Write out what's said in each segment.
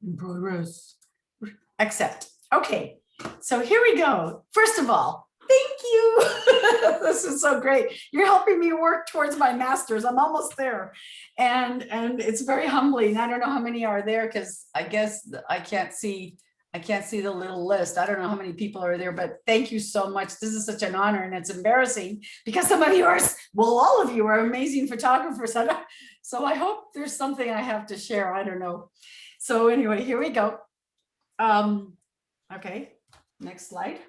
In progress. Accept. Okay, so here we go. First of all, thank you. This is so great. You're helping me work towards my master's. I'm almost there. And it's very humbling. I don't know how many are there because I guess I can't see the little list. I don't know how many people are there, but thank you so much. This is such an honor, and it's embarrassing because some of you are, well, all of you are amazing photographers. So I hope there's something I have to share. I don't know. So anyway, here we go. Okay, next slide.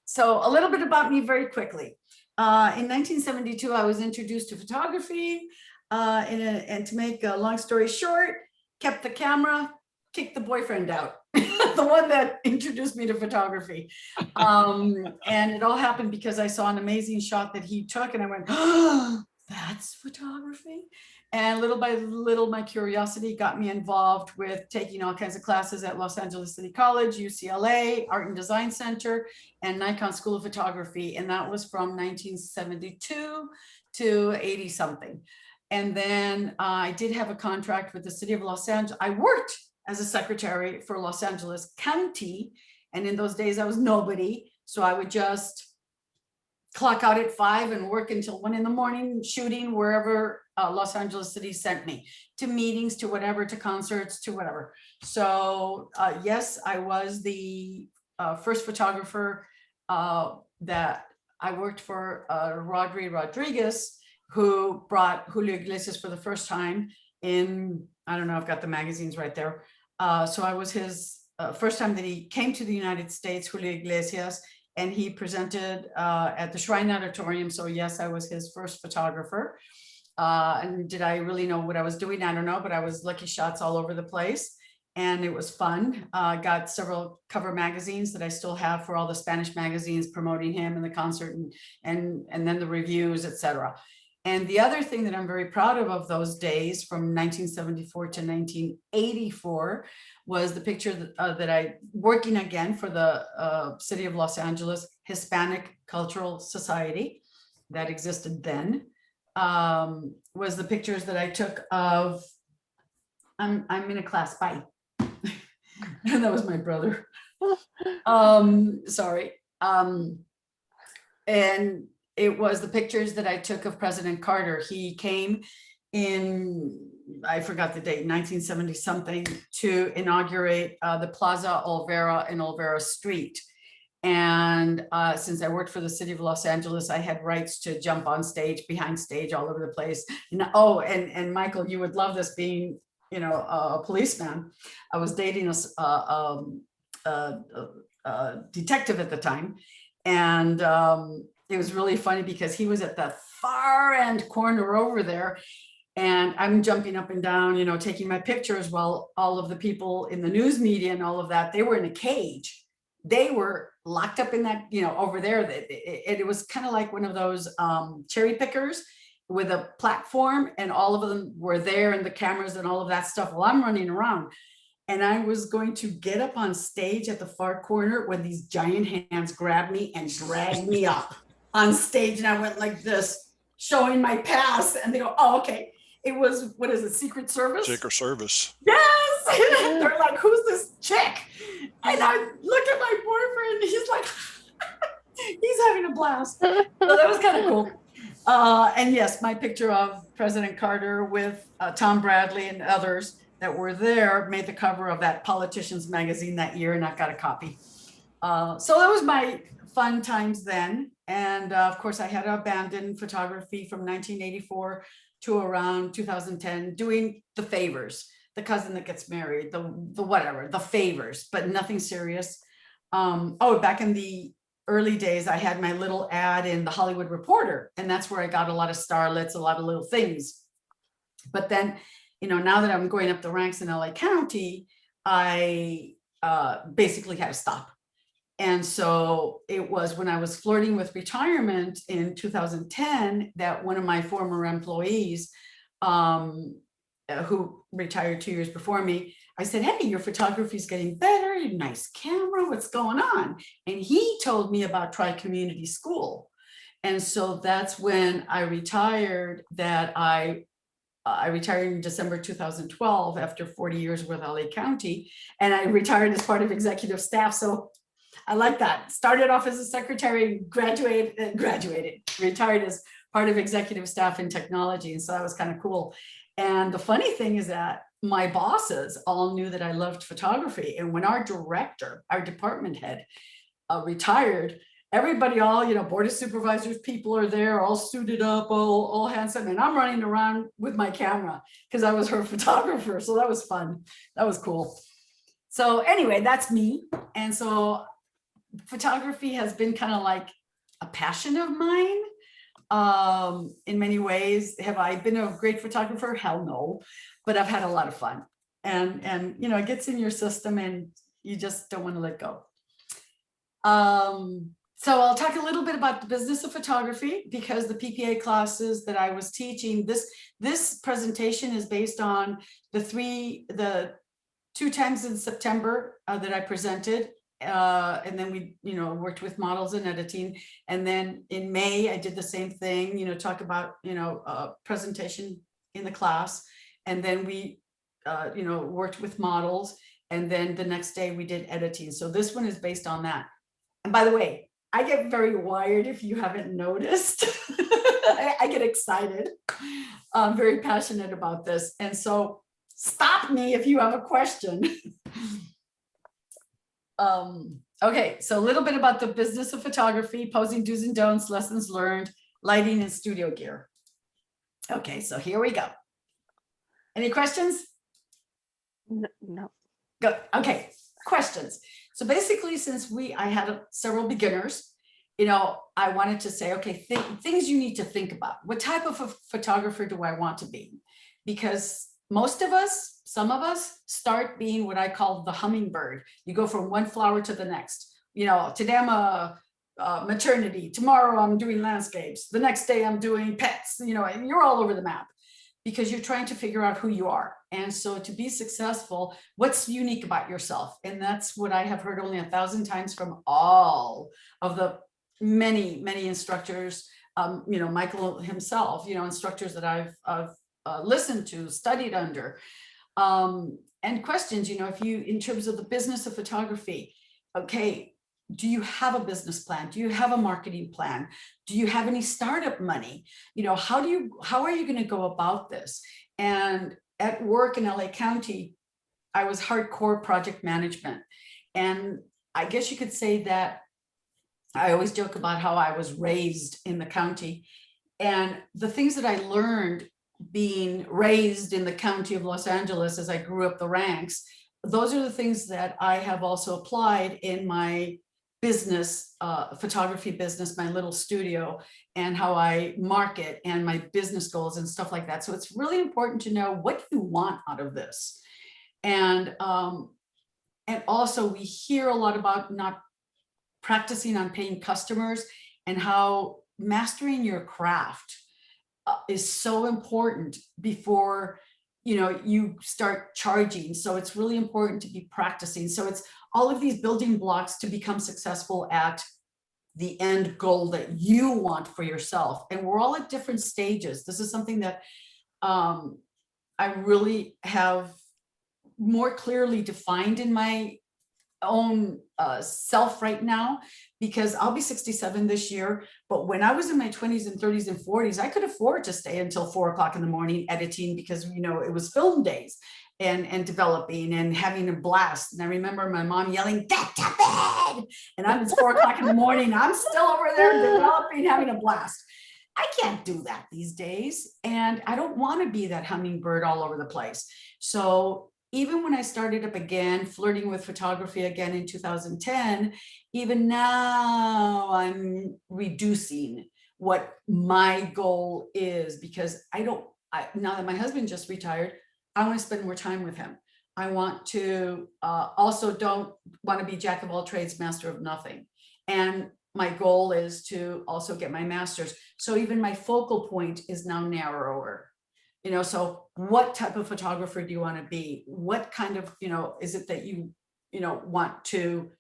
So a little bit about me very quickly. In 1972, I was introduced to photography, and to make a long story short, kept the camera, kicked the boyfriend out, the one that introduced me to photography. And it all happened because I saw an amazing shot that he took, and I went, oh, that's photography. And little by little, my curiosity got me involved with taking all kinds of classes at Los Angeles City College, UCLA, Art and Design Center, and Nikon School of Photography. And that was from 1972 to 80 something. And then I did have a contract with the city of Los Angeles. I worked as a secretary for Los Angeles County. And in those days I was nobody. So I would just clock out at 5 and work until 1 a.m, shooting wherever Los Angeles City sent me, to meetings, to whatever, to concerts, to whatever. So yes, I was the first photographer that I worked for, Rodri Rodriguez, who brought Julio Iglesias for the first time in, I don't know, I've got the magazines right there. So I was his first time that he came to the United States, Julio Iglesias, and he presented at the Shrine Auditorium. So yes, I was his first photographer. And did I really know what I was doing? I don't know, but I was lucky shots all over the place. And it was fun. Got several cover magazines that I still have for all the Spanish magazines promoting him and the concert, and then the reviews, etc. And the other thing that I'm very proud of those days from 1974 to 1984 was the picture that I, working again for the city of Los Angeles Hispanic Cultural Society that existed then, was the pictures that I took of, I'm in a class, bye. And that was my brother. Sorry. And it was the pictures that I took of President Carter. He came in, I forgot the date, 1970 something, to inaugurate the Plaza Olvera in Olvera Street. And since I worked for the city of Los Angeles, I had rights to jump on stage, behind stage, all over the place. Oh, and Michael, you would love this, being, you know, a policeman. I was dating a detective at the time. And it was really funny because he was at the far end corner over there. And I'm jumping up and down, you know, taking my pictures, while all of the people in the news media and all of that, they were in a cage. They were locked up in that, you know, over there. It was kind of like one of those cherry pickers with a platform, and all of them were there, and the cameras and all of that stuff, while I'm running around. And I was going to get up on stage at the far corner when these giant hands grabbed me and dragged me up on stage. And I went like this, showing my pass. And they go, oh, okay. It was, what is it, Secret Service? Secret Service. Yes. They're like, who's this chick? And I look at my boyfriend, he's like, he's having a blast. So that was kind of cool. And yes, my picture of President Carter with Tom Bradley and others that were there made the cover of that Politicians magazine that year, and I've got a copy. So that was my fun times then. And of course, I had to abandon photography from 1984 to around 2010, doing the favors, the cousin that gets married, the whatever, the favors, but nothing serious. Oh, back in the early days, I had my little ad in the Hollywood Reporter, and that's where I got a lot of starlets, a lot of little things. But then, you know, now that I'm going up the ranks in LA County, I basically had to stop. And so it was when I was flirting with retirement in 2010 that one of my former employees, who retired 2 years before me, I said, hey, your photography is getting better, you nice camera, what's going on? And he told me about Tri-Community School. And so that's when I retired, that I I retired in December 2012 after 40 years with LA County, and I retired as part of executive staff. So I like that. Started off as a secretary, graduated, retired as part of executive staff in technology. And so that was kind of cool. And the funny thing is that my bosses all knew that I loved photography. And when our director, our department head, retired, everybody, all, board of supervisors, people are there, all suited up, all handsome. And I'm running around with my camera because I was her photographer. So that was fun. That was cool. So anyway, that's me. And so photography has been kind of like a passion of mine. In many ways. Have I been a great photographer? Hell no, but I've had a lot of fun. And it gets in your system and you just don't want to let go. So I'll talk a little bit about the business of photography, because the PPA classes that I was teaching, this presentation is based on the 2 times in September that I presented. And then we, worked with models and editing. And then in May, I did the same thing, talk about, presentation in the class. And then we, worked with models. And then the next day we did editing. So this one is based on that. And by the way, I get very wired if you haven't noticed. I get excited. I'm very passionate about this. And so stop me if you have a question. Okay, so a little bit about the business of photography, posing do's and don'ts, lessons learned, lighting and studio gear. Okay, so here we go. Any questions? No. Good. Okay, questions. So basically, since I had several beginners, I wanted to say, okay, things you need to think about. What type of a photographer do I want to be? Because most of us, some of us, start being what I call the hummingbird. You go from one flower to the next. Today I'm a maternity. Tomorrow I'm doing landscapes. The next day I'm doing pets. And you're all over the map because you're trying to figure out who you are. And so to be successful, what's unique about yourself? And that's what I have heard only 1,000 times from all of the many, many instructors, Michael himself, instructors that I've listened to, studied under, and questions, if you, in terms of the business of photography, okay, do you have a business plan? Do you have a marketing plan? Do you have any startup money? How are you going to go about this? And at work in LA County, I was hardcore project management. And I guess you could say that I always joke about how I was raised in the county. And the things that I learned being raised in the county of Los Angeles as I grew up the ranks, those are the things that I have also applied in my business, photography business, my little studio, and how I market and my business goals and stuff like that. So it's really important to know what you want out of this. And also we hear a lot about not practicing on paying customers, and how mastering your craft is so important before you start charging. So it's really important to be practicing. So it's all of these building blocks to become successful at the end goal that you want for yourself. And we're all at different stages. This is something that I really have more clearly defined in my own self right now, because I'll be 67 this year. But when I was in my 20s and 30s and 40s, I could afford to stay until 4 o'clock in the morning editing, because it was film days and developing and having a blast. And I remember my mom yelling, "Get to bed!" And it's 4 o'clock in the morning. I'm still over there developing, having a blast. I can't do that these days. And I don't want to be that hummingbird all over the place. So even when I started up again, flirting with photography again in 2010, even now I'm reducing what my goal is, because now that my husband just retired, I want to spend more time with him. I want to also don't want to be jack of all trades, master of nothing. And my goal is to also get my master's. So even my focal point is now narrower. So what type of photographer do you want to be? What kind of, is it that you want to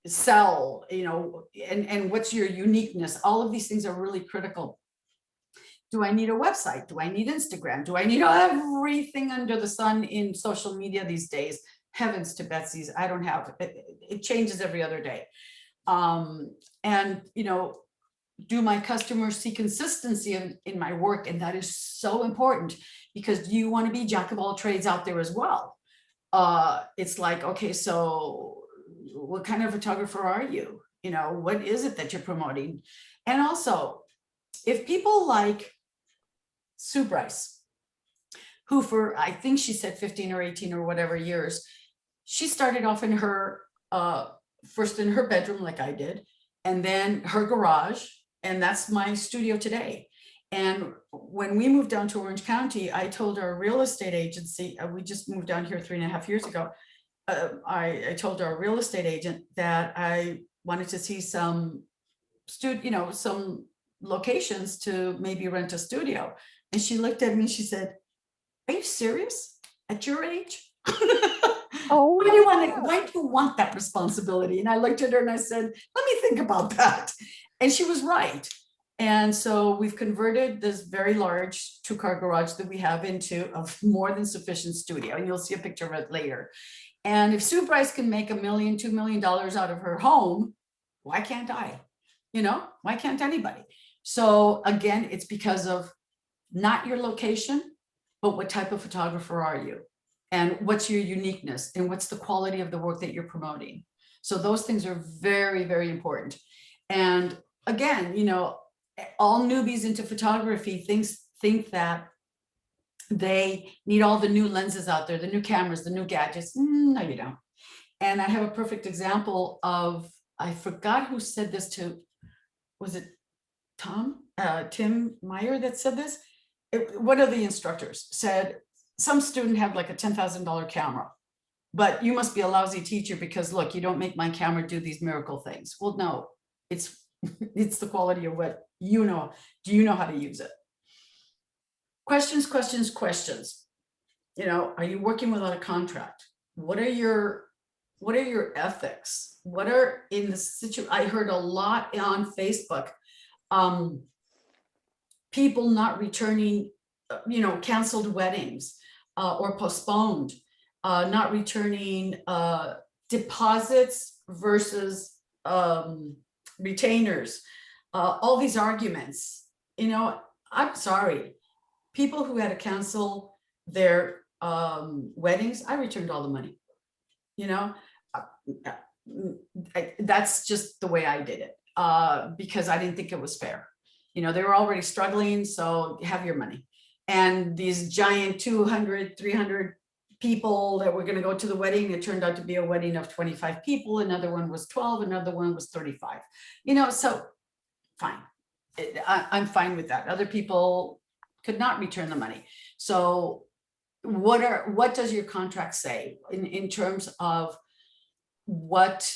sell, and what's your uniqueness? All of these things are really critical. Do I need a website? Do I need Instagram? Do I need everything under the sun in social media these days? Heavens to Betsy's, I don't have, it changes every other day. And, you know, do my customers see consistency in my work? And that is so important, because you want to be jack of all trades out there as well. It's like, okay, so what kind of photographer are you? You know, what is it that you're promoting? And also, if people like Sue Bryce, who for, I think she said 15 or 18 or whatever years, she started off in her, first in her bedroom like I did, and then her garage, and that's my studio today. And when we moved down to Orange County, I told our real estate agency, we just moved down here 3.5 years ago. I told our real estate agent that I wanted to see some some locations to maybe rent a studio. And she looked at me, she said, "Are you serious? At your age?" Oh, Why do you want that responsibility? And I looked at her and I said, let me think about that. And she was right. And so we've converted this very large 2-car garage that we have into a more than sufficient studio. And you'll see a picture of it later. And if Sue Bryce can make $1 million, $2 million out of her home, why can't I? You know, why can't anybody? So again, it's because of not your location, but what type of photographer are you? And what's your uniqueness, and what's the quality of the work that you're promoting? So those things are very, very important. And again, you know, all newbies into photography think that they need all the new lenses out there, the new cameras, the new gadgets. No, you don't. And I have a perfect example of, I forgot who said this to, was it Tim Meyer that said this? One of the instructors said, some student had like a $10,000 camera, but you must be a lousy teacher because look, you don't make my camera do these miracle things. Well, no, it's the quality of what you know. Do you know how to use it? Questions, questions, questions. You know, are you working without a contract? What are your ethics? What are in the situation? I heard a lot on Facebook, people not returning, canceled weddings or postponed, not returning deposits versus retainers, all these arguments. You know, I'm sorry, people who had to cancel their weddings, I returned all the money. You know, that's just the way I did it, because I didn't think it was fair. You know, they were already struggling, so have your money. And these giant 200, 300 people that were going to go to the wedding, it turned out to be a wedding of 25 people. Another one was 12, another one was 35. You know, so fine. I'm fine with that. Other people could not return the money. So what does your contract say in terms of what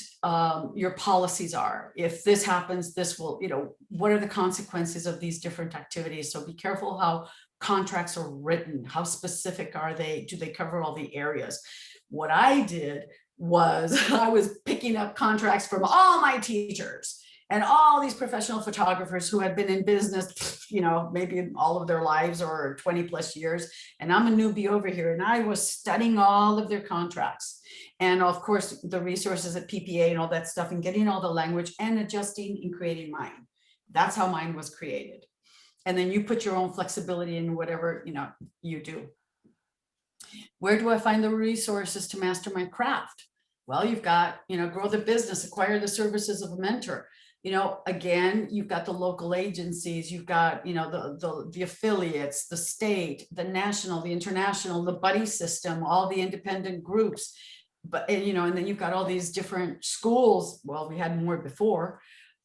your policies are? If this happens, this will, what are the consequences of these different activities? So be careful how contracts are written. How specific are they? Do they cover all the areas? What I did was I was picking up contracts from all my teachers and all these professional photographers who had been in business, maybe all of their lives or 20 plus years. And I'm a newbie over here, and I was studying all of their contracts. And of course, the resources at PPA and all that stuff, and getting all the language and adjusting and creating mine. That's how mine was created. And then you put your own flexibility in whatever, you do. Where do I find the resources to master my craft? Well, you've got, grow the business, acquire the services of a mentor. Again, you've got the local agencies, you've got, the affiliates, the state, the national, the international, the buddy system, all the independent groups. But, and then you've got all these different schools. Well, we had more before,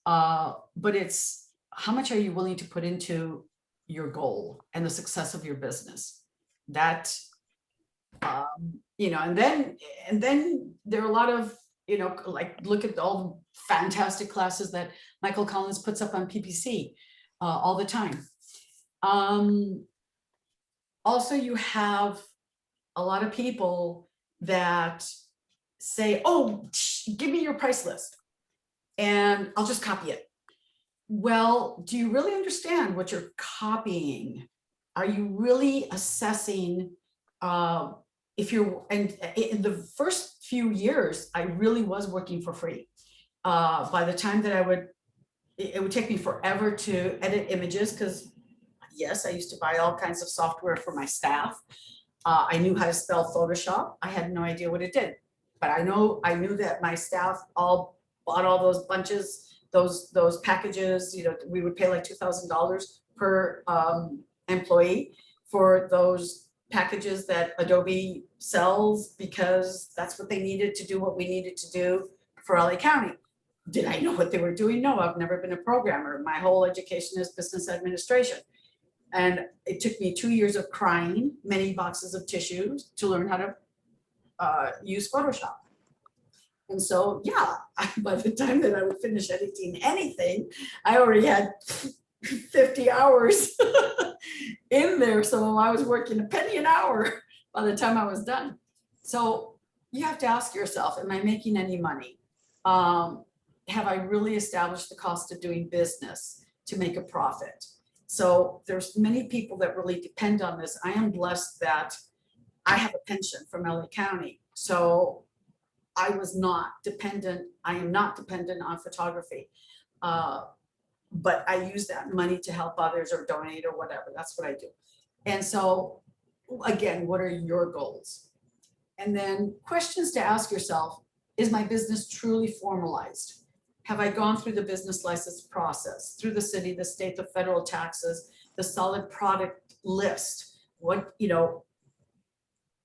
but it's how much are you willing to put into your goal and the success of your business? That, and then there are a lot of, like look at all the fantastic classes that Michael Collins puts up on PPC all the time. Also, you have a lot of people that say, oh, give me your price list and I'll just copy it. well, do you really understand what you're copying? Are you really assessing, if you're, and in the first few years, I really was working for free. By the time that it would take me forever to edit images, because yes, I used to buy all kinds of software for my staff. I knew how to spell Photoshop. I had no idea what it did, but I knew that my staff all bought all those bunches, those packages. You know, we would pay like $2,000 per employee for those packages that Adobe sells, because that's what they needed to do what we needed to do for LA County. Did I know what they were doing? No, I've never been a programmer. My whole education is business administration. And it took me 2 years of crying, many boxes of tissues to learn how to use Photoshop. And so, yeah, by the time that I would finish editing anything, I already had 50 hours in there. So I was working a penny an hour by the time I was done. So you have to ask yourself, am I making any money? Have I really established the cost of doing business to make a profit? So there's many people that really depend on this. I am blessed that I have a pension from LA County. So I was not dependent, I am not dependent on photography. But I use that money to help others or donate or whatever. That's what I do. And so again, what are your goals? And then questions to ask yourself, is my business truly formalized? Have I gone through the business license process, through the city, the state, the federal taxes, the solid product list? What, you know,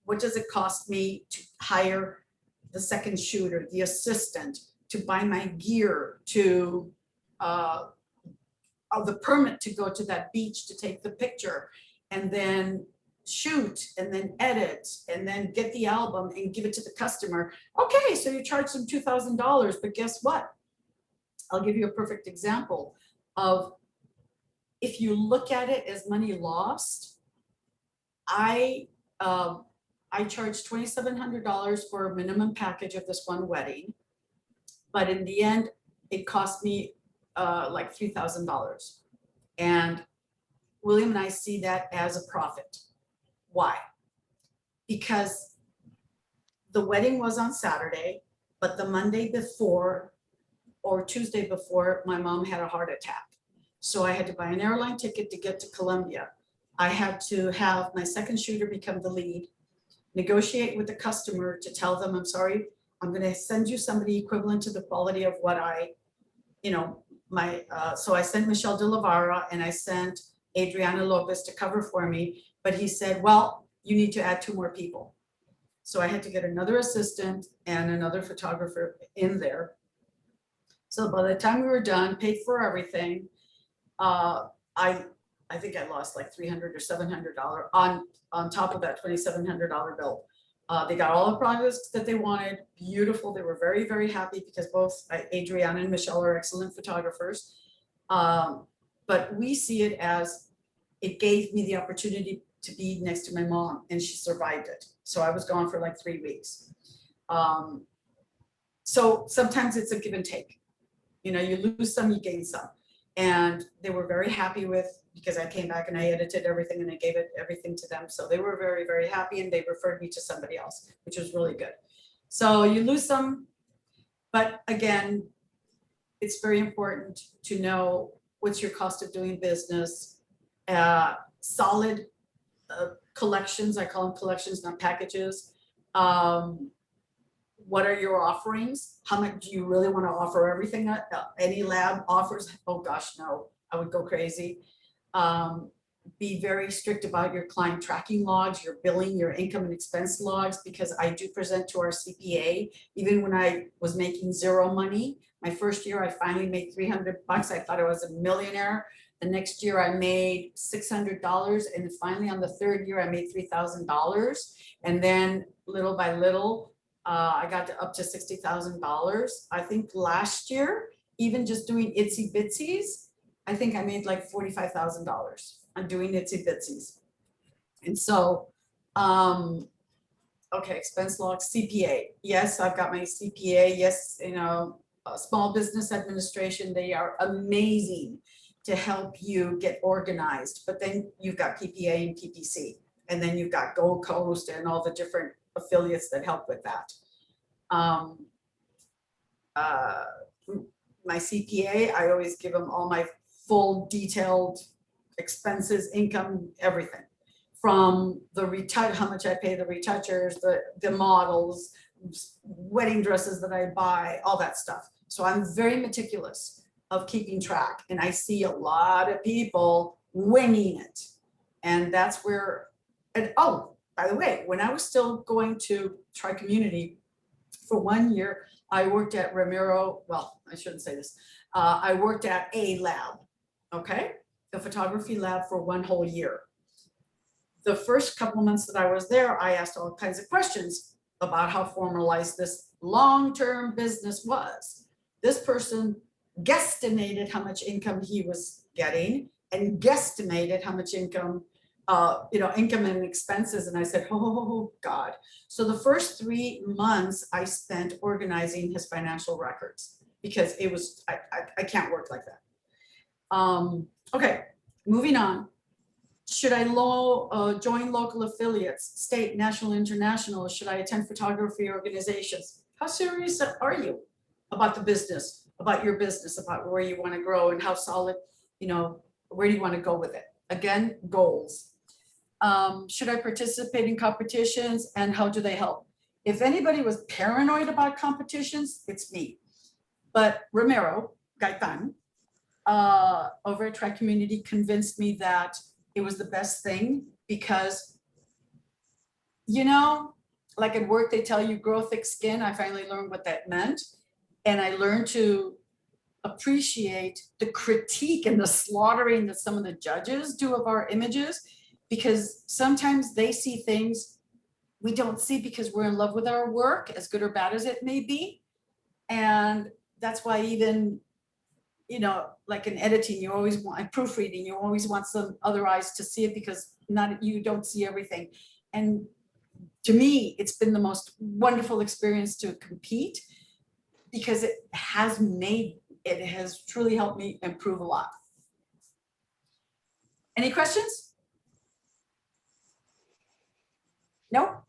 what does it cost me to hire the second shooter, the assistant, to buy my gear, to the permit to go to that beach to take the picture, and then shoot, and then edit, and then get the album and give it to the customer? Okay, so you charge them $2,000, but guess what? I'll give you a perfect example of, if you look at it as money lost, I charged $2,700 for a minimum package of this one wedding, but in the end, it cost me like $3,000. And William and I see that as a profit. Why? Because the wedding was on Saturday, but the Monday before or Tuesday before, my mom had a heart attack. So I had to buy an airline ticket to get to Colombia. I had to have my second shooter become the lead, negotiate with the customer to tell them, I'm sorry, I'm going to send you somebody equivalent to the quality of what I, you know, so I sent Michelle de Lavara and I sent Adriana Lopez to cover for me, but he said, well, you need to add 2 more people. So I had to get another assistant and another photographer in there. So by the time we were done, paid for everything, I think I lost like $300 or $700 on top of that $2,700 bill. They got all the products that they wanted, beautiful. They were very, very happy because both Adriana and Michelle are excellent photographers. But we see it as, it gave me the opportunity to be next to my mom, and she survived it. So I was gone for like 3 weeks. So sometimes it's a give and take. You know, you lose some, you gain some. And they were very happy with, because I came back and I edited everything and I gave it everything to them. So they were very, very happy, and they referred me to somebody else, which was really good. So you lose some, but again, it's very important to know what's your cost of doing business. Solid collections, I call them collections, not packages. What are your offerings? How much do you really want to offer everything? Any lab offers? Oh gosh, no, I would go crazy. Be very strict about your client tracking logs, your billing, your income and expense logs, because I do present to our CPA. Even when I was making 0 money, my first year I finally made $300. I thought I was a millionaire. The next year I made $600, and finally on the 3rd year I made $3,000. And then little by little, I got to up to $60,000. I think last year, even just doing itsy bitsies, I think I made like $45,000 on doing itsy bitsies. And so, okay, expense log, CPA. Yes, I've got my CPA. Yes, you know, Small Business Administration. They are amazing to help you get organized. But then you've got PPA and PPC, and then you've got Gold Coast and all the different affiliates that help with that. My CPA, I always give them all my full detailed expenses, income, everything. From the how much I pay the retouchers, the models, wedding dresses that I buy, all that stuff. So I'm very meticulous of keeping track, and I see a lot of people winging it. And that's where, and oh, by the way, when I was still going to Tri Community for 1 year, I worked at Ramiro, well, I shouldn't say this. I worked at a lab, okay? The photography lab for 1 whole year. The first couple of months that I was there, I asked all kinds of questions about how formalized this long-term business was. This person guesstimated how much income he was getting and guesstimated how much income, income and expenses. And I said, oh God. So the first 3 months I spent organizing his financial records because it was, I can't work like that. Okay, moving on. Should I join local affiliates, state, national, international? Should I attend photography organizations? How serious are you about the business, about your business, about where you want to grow and how solid, where do you want to go with it? Again, goals. Should I participate in competitions and how do they help? If anybody was paranoid about competitions, it's me. But Ramiro, Gaitan, over at Tri Community convinced me that it was the best thing because, like at work, they tell you grow thick skin. I finally learned what that meant. And I learned to appreciate the critique and the slaughtering that some of the judges do of our images, because sometimes they see things we don't see because we're in love with our work, as good or bad as it may be. And that's why even, like in editing, you always want, proofreading, you always want some other eyes to see it because you don't see everything. And to me, it's been the most wonderful experience to compete because it has truly helped me improve a lot. Any questions? No?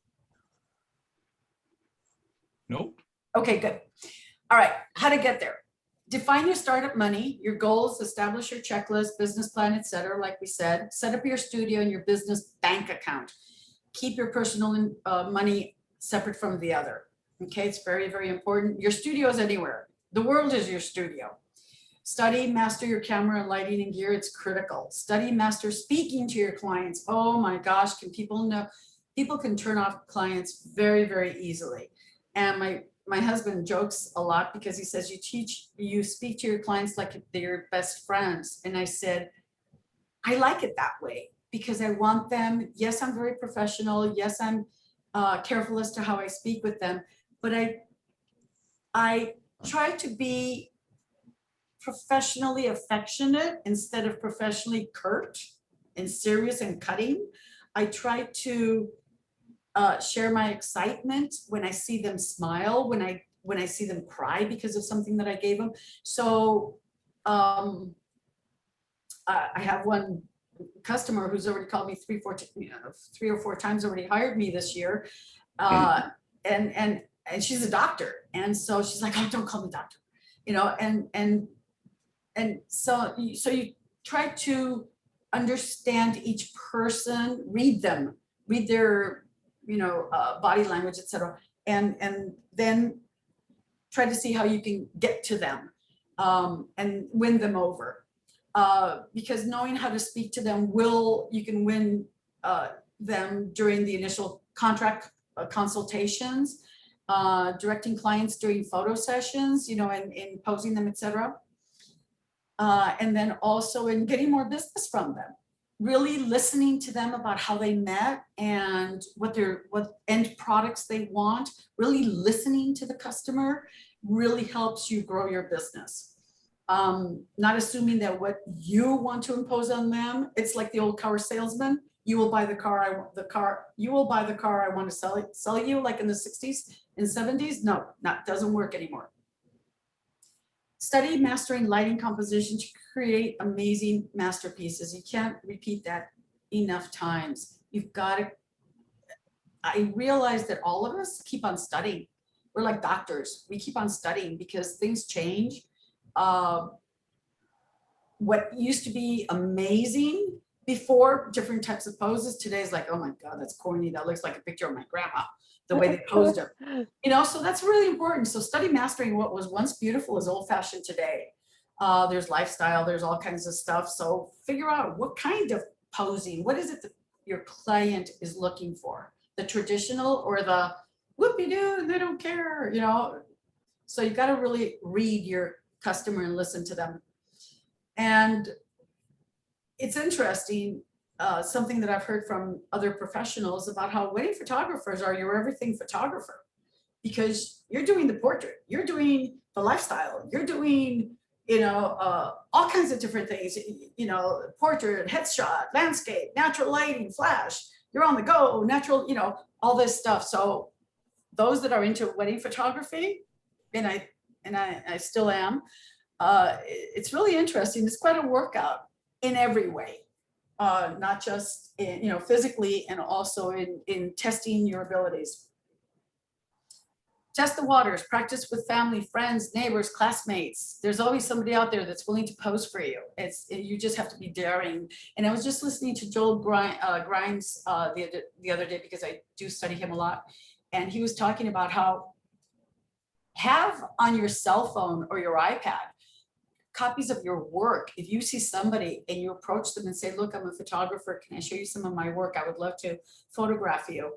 Nope. Okay, good. All right, how to get there. Define your startup money, your goals, establish your checklist, business plan, etc. Like we said, set up your studio and your business bank account. Keep your personal money separate from the other. Okay, it's very, very important. Your studio is anywhere. The world is your studio. Study, master your camera and lighting and gear. It's critical. Study, master speaking to your clients. Oh my gosh, can people know? People can turn off clients very, very easily. And my husband jokes a lot because he says you speak to your clients like they're your best friends. And I said, I like it that way because I want them. Yes, I'm very professional. Yes, I'm careful as to how I speak with them, but I try to be professionally affectionate instead of professionally curt and serious and cutting. I try to share my excitement when I see them smile, when I see them cry because of something that I gave them. So I have one customer who's already called me 3 or 4 times, already hired me this year, and she's a doctor, and so she's like, oh, don't call me doctor, and so you try to understand each person, read their body language, etc., and then try to see how you can get to them and win them over. Because knowing how to speak to them you can win them during the initial contract consultations, directing clients during photo sessions, and posing them, etc. And then also in getting more business from them. Really listening to them about how they met and what end products they want. Really listening to the customer really helps you grow your business. Not assuming that what you want to impose on them, it's like the old car salesman. You will buy the car, you will buy the car I want to sell you, like in the 60s and 70s. No, doesn't work anymore. Study mastering lighting composition to create amazing masterpieces. You can't repeat that enough times. You've got to, I realize that all of us keep on studying. We're like doctors. We keep on studying because things change. What used to be amazing before, different types of poses, today is like, oh my God, that's corny. That looks like a picture of my grandma, the way they posed her. You know, so that's really important. So study mastering what was once beautiful is old fashioned today. There's lifestyle, there's all kinds of stuff. So figure out what kind of posing, what is it that your client is looking for? The traditional or the whoopie-doo, they don't care, you know? So you got to really read your customer and listen to them. And it's interesting, something that I've heard from other professionals about how wedding photographers are your everything photographer, because you're doing the portrait, you're doing the lifestyle, you're doing, you know, all kinds of different things, you know, portrait, headshot, landscape, natural lighting, flash, you're on the go, natural, you know, all this stuff. So those that are into wedding photography, and I still am, it's really interesting. It's quite a workout in every way, not just in, you know, physically, and also in testing your abilities. Test the waters, practice with family, friends, neighbors, classmates. There's always somebody out there that's willing to pose for you. You just have to be daring. And I was just listening to Joel Grimes the other day, because I do study him a lot. And he was talking about how have on your cell phone or your iPad copies of your work. If you see somebody and you approach them and say, look, I'm a photographer, can I show you some of my work? I would love to photograph you.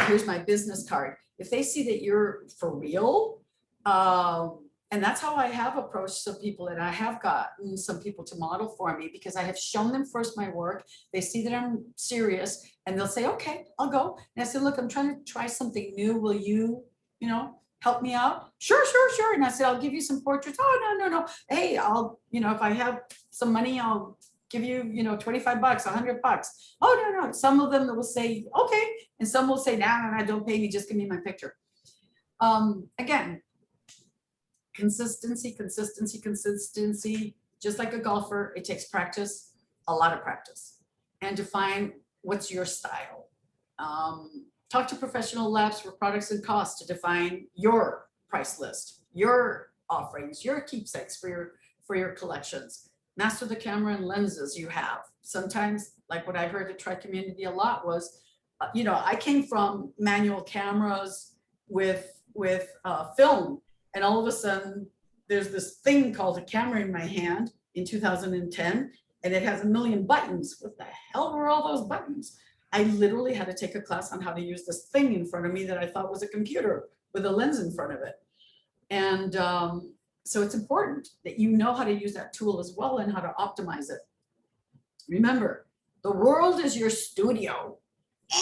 Here's my business card. If they see that you're for real, and that's how I have approached some people, and I have gotten some people to model for me, because I have shown them first my work. They see that I'm serious and they'll say, okay, I'll go. And I said, look, I'm trying to try something new. Will you, you know, help me out? Sure, sure, sure. And I said, I'll give you some portraits. Oh, no. Hey, I'll, you know, if I have some money, I'll give you, you know, 25 bucks, 100 bucks. Oh, no. Some of them will say, okay. And some will say, nah, don't pay me. Just give me my picture. Again, consistency. Just like a golfer, it takes practice, a lot of practice, and define what's your style. Talk to professional labs for products and costs to define your price list, your offerings, your keepsakes for your collections. Master the camera and lenses you have. Sometimes, like what I heard at Tri Community a lot was, you know, I came from manual cameras with film, and all of a sudden there's this thing called a camera in my hand in 2010, and it has 1 million buttons. What the hell were all those buttons? I literally had to take a class on how to use this thing in front of me that I thought was a computer with a lens in front of it. And so it's important that you know how to use that tool as well and how to optimize it. Remember, the world is your studio.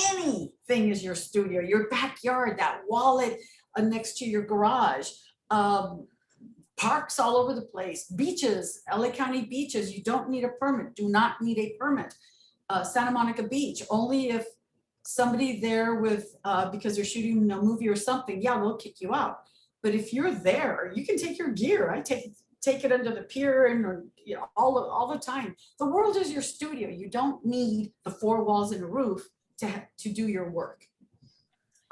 Anything is your studio, your backyard, that wallet next to your garage, parks all over the place, beaches, LA County beaches, you don't need a permit, do not need a permit. Santa Monica Beach, only if somebody there with, because they're shooting a movie or something, yeah, they'll kick you out. But if you're there, you can take your gear. I take it under the pier and, or, you know, all the time. The world is your studio. You don't need the 4 walls and a roof to do your work.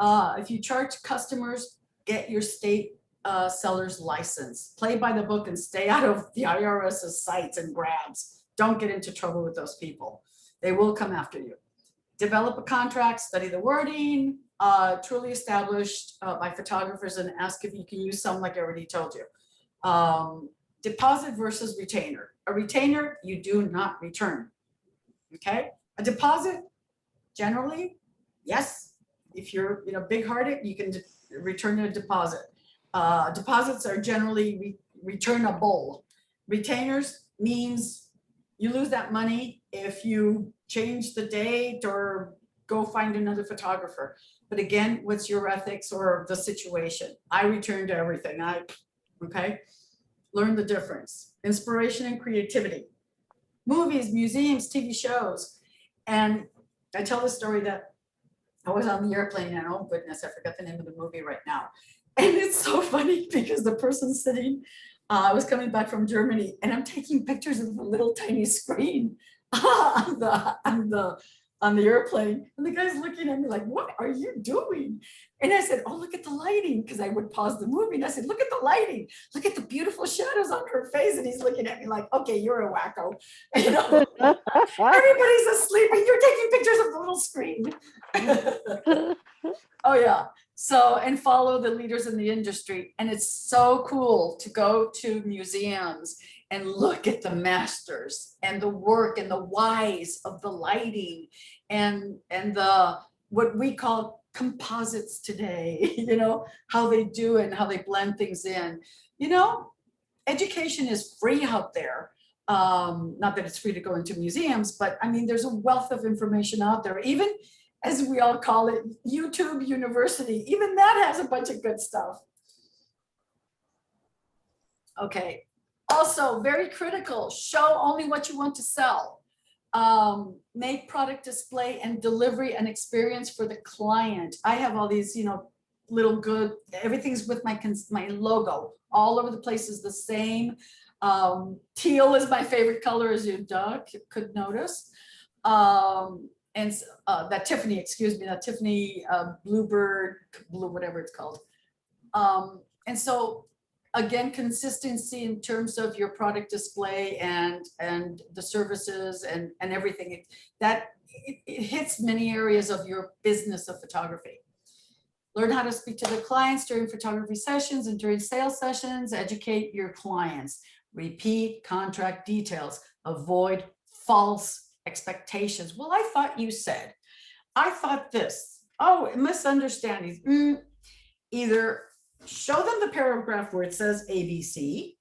If you charge customers, get your state seller's license. Play by the book and stay out of the IRS's sites and grabs. Don't get into trouble with those people. They will come after you. Develop a contract, study the wording, truly established by photographers, and ask if you can use some, like I already told you. Deposit versus retainer. A retainer, you do not return, okay? A deposit, generally, yes. If you're, you know, big-hearted, you can return a deposit. Deposits are generally returnable. Retainers means you lose that money if you change the date or go find another photographer. But again, what's your ethics or the situation? I returned everything. Okay. Learn the difference. Inspiration and creativity. Movies, museums, TV shows. And I tell the story that I was on the airplane, and oh goodness, I forgot the name of the movie right now. And it's so funny because the person sitting I was coming back from Germany and I'm taking pictures of the little tiny screen on the airplane. And the guy's looking at me like, what are you doing? And I said, oh, look at the lighting. Because I would pause the movie and I said, look at the lighting. Look at the beautiful shadows on her face. And he's looking at me like, okay, you're a wacko. You know, everybody's asleep and you're taking pictures of the little screen. Oh yeah. So, and follow the leaders in the industry. And it's so cool to go to museums and look at the masters and the work and the whys of the lighting and the what we call composites today, you know, how they do it and how they blend things in. You know, education is free out there. Not that it's free to go into museums, but I mean, there's a wealth of information out there. Even as we all call it, YouTube University, even that has a bunch of good stuff. Okay, also very critical, show only what you want to sell. Make product display and delivery an experience for the client. I have all these, you know, little good, everything's with my logo, all over the place is the same. Teal is my favorite color, as you could notice. And that Tiffany, excuse me, that Tiffany Bluebird, blue, whatever it's called. And so again, consistency in terms of your product display and the services and everything that it hits many areas of your business of photography. Learn how to speak to the clients during photography sessions and during sales sessions. Educate your clients. Repeat contract details. Avoid false expectations. Well, I thought you said, I thought this. Oh, misunderstandings. Either show them the paragraph where it says ABC,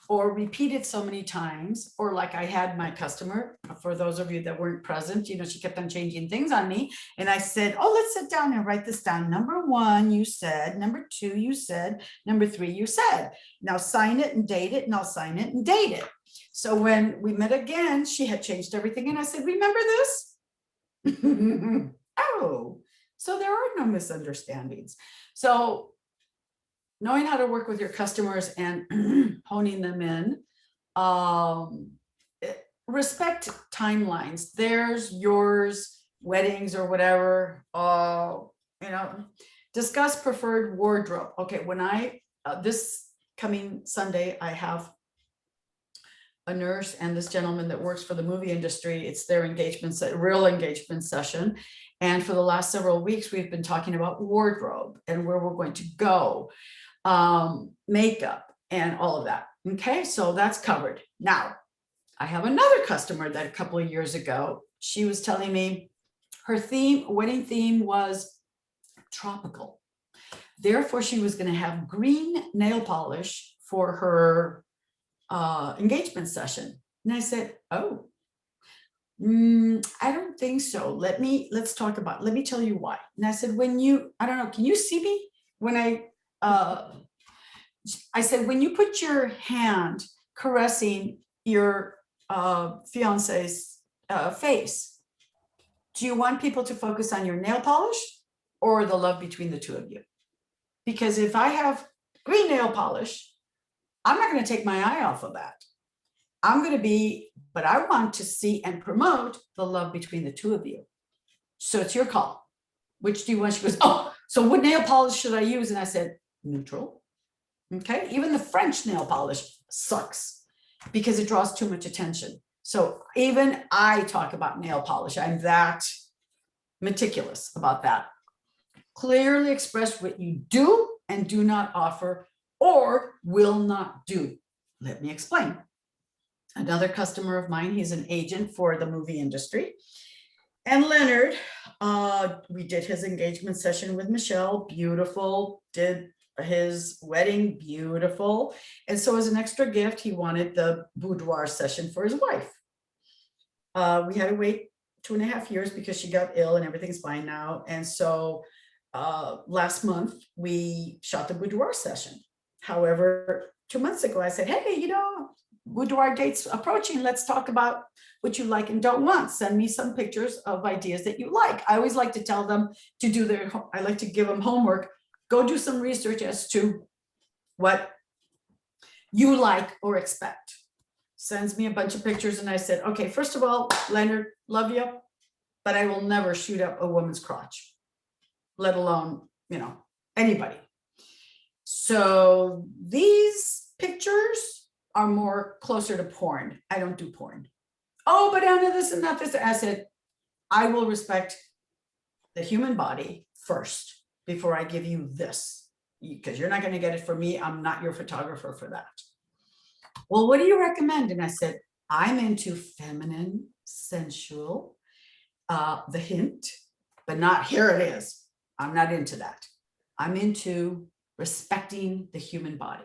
or repeat it so many times, or like I had my customer, for those of you that weren't present, you know, she kept on changing things on me. And I said, oh, let's sit down and write this down. Number 1, you said, number 2, you said, number 3, you said, now sign it and date it, and I'll sign it and date it. So when we met again, she had changed everything. And I said, remember this? Oh, so there are no misunderstandings. So knowing how to work with your customers and honing them in, respect timelines, theirs, yours, weddings or whatever, you know, discuss preferred wardrobe. Okay, when this coming Sunday, I have a nurse and this gentleman that works for the movie industry. It's their real engagement session. And for the last several weeks, we've been talking about wardrobe and where we're going to go, makeup and all of that. Okay, so that's covered. Now, I have another customer that a couple of years ago, she was telling me her wedding theme was tropical. Therefore, she was going to have green nail polish for her engagement session. And I said, oh, I don't think so. Let me tell you why. And I said, I don't know, can you see me? When I said, when you put your hand caressing your fiance's face, do you want people to focus on your nail polish or the love between the two of you? Because if I have green nail polish, I'm not going to take my eye off of that. But I want to see and promote the love between the two of you. So it's your call. Which do you want? She goes, oh, so what nail polish should I use? And I said, neutral. Okay. Even the French nail polish sucks because it draws too much attention. So even I talk about nail polish. I'm that meticulous about that. Clearly express what you do and do not offer or will not do. Let me explain. Another customer of mine, he's an agent for the movie industry. And Leonard, we did his engagement session with Michelle, beautiful, did his wedding, beautiful. And so as an extra gift, he wanted the boudoir session for his wife. We had to wait 2.5 years because she got ill and everything's fine now. And so last month we shot the boudoir session. However, 2 months ago, I said, hey, you know, boudoir dates approaching. Let's talk about what you like and don't want. Send me some pictures of ideas that you like. I always like to tell them to do I like to give them homework. Go do some research as to what you like or expect. Sends me a bunch of pictures and I said, okay, first of all, Leonard, love you, but I will never shoot up a woman's crotch, let alone, anybody. So these pictures are more closer to porn. I don't do porn. Oh, but Anna, this and that, this. I said, I will respect the human body first before I give you this, because you're not going to get it from me. I'm not your photographer for that. Well, what do you recommend? And I said, I'm into feminine, sensual, the hint, but not here it is. I'm not into that. I'm into respecting the human body.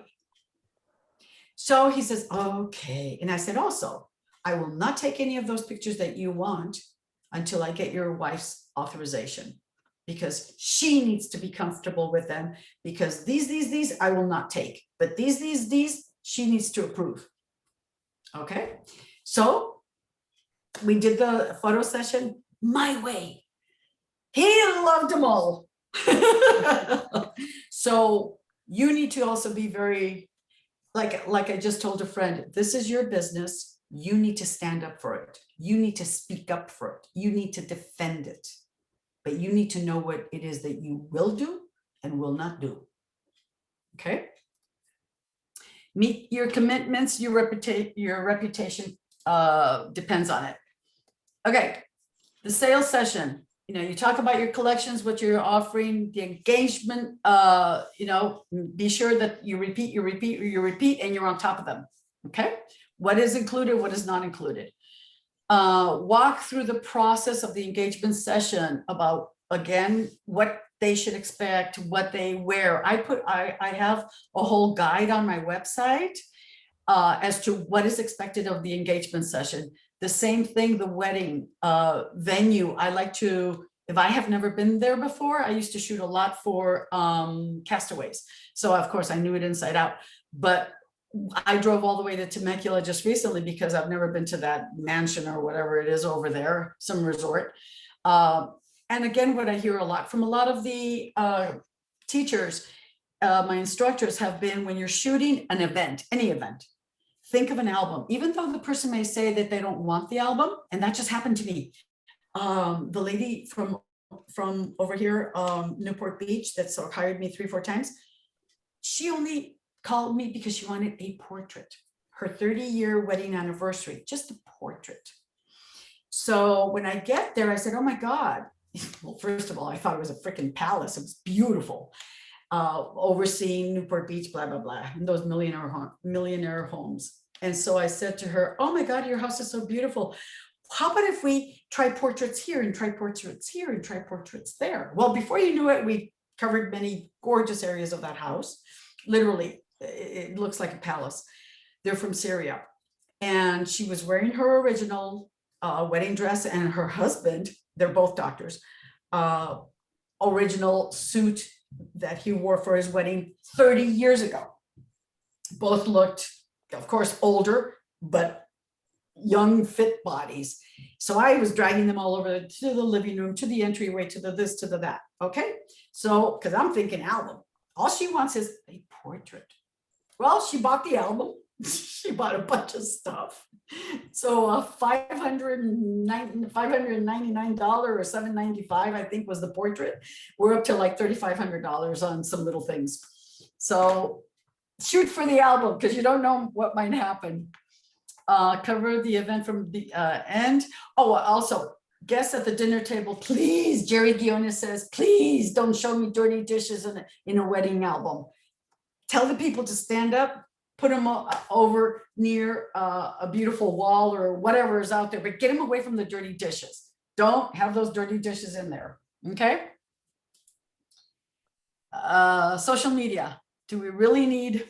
So he says, okay. And I said, also, I will not take any of those pictures that you want until I get your wife's authorization, because she needs to be comfortable with them, because these I will not take, but these, she needs to approve. Okay. So we did the photo session my way. He loved them all. So you need to also be very, like I just told a friend, this is your business. You need to stand up for it. You need to speak up for it. You need to defend it. But you need to know what it is that you will do and will not do. Okay. Meet your commitments, your reputation depends on it. Okay. The sales session. You talk about your collections, what you're offering, the engagement, be sure that you repeat, and you're on top of them. Okay. What is included, what is not included. Walk through the process of the engagement session about, again, what they should expect, what they wear. I have a whole guide on my website as to what is expected of the engagement session. The same thing, the wedding venue. I like to, if I have never been there before, I used to shoot a lot for Castaways. So of course I knew it inside out, but I drove all the way to Temecula just recently because I've never been to that mansion or whatever it is over there, some resort. And again, what I hear a lot from a lot of the teachers, my instructors have been, when you're shooting an event, any event, think of an album, even though the person may say that they don't want the album. And that just happened to me. The lady from over here, Newport Beach, that sort of hired me 3-4 times. She only called me because she wanted a portrait, her 30-year wedding anniversary, just a portrait. So when I get there, I said, oh my God. Well, first of all, I thought it was a freaking palace. It was beautiful. Overseeing Newport Beach, blah, blah, blah, and those millionaire homes. And so I said to her, oh my God, your house is so beautiful. How about if we try portraits here and try portraits here and try portraits there? Well, before you knew it, we covered many gorgeous areas of that house. Literally, it looks like a palace. They're from Syria. And she was wearing her original wedding dress, and her husband, they're both doctors, original suit that he wore for his wedding 30 years ago. Both looked, of course, older, but young, fit bodies. So I was dragging them all over to the living room, to the entryway, to the this, to the that. Okay. So, because I'm thinking album, all she wants is a portrait. Well, she bought the album. She bought a bunch of stuff. So $599 or $795, I think, was the portrait. We're up to like $3,500 on some little things. So shoot for the album, because you don't know what might happen. Cover the event from the end. Oh, also, guests at the dinner table, please, Jerry Guiones says, please don't show me dirty dishes in a wedding album. Tell the people to stand up, put them over near a beautiful wall or whatever is out there, but get them away from the dirty dishes. Don't have those dirty dishes in there, okay? Social media, do we really need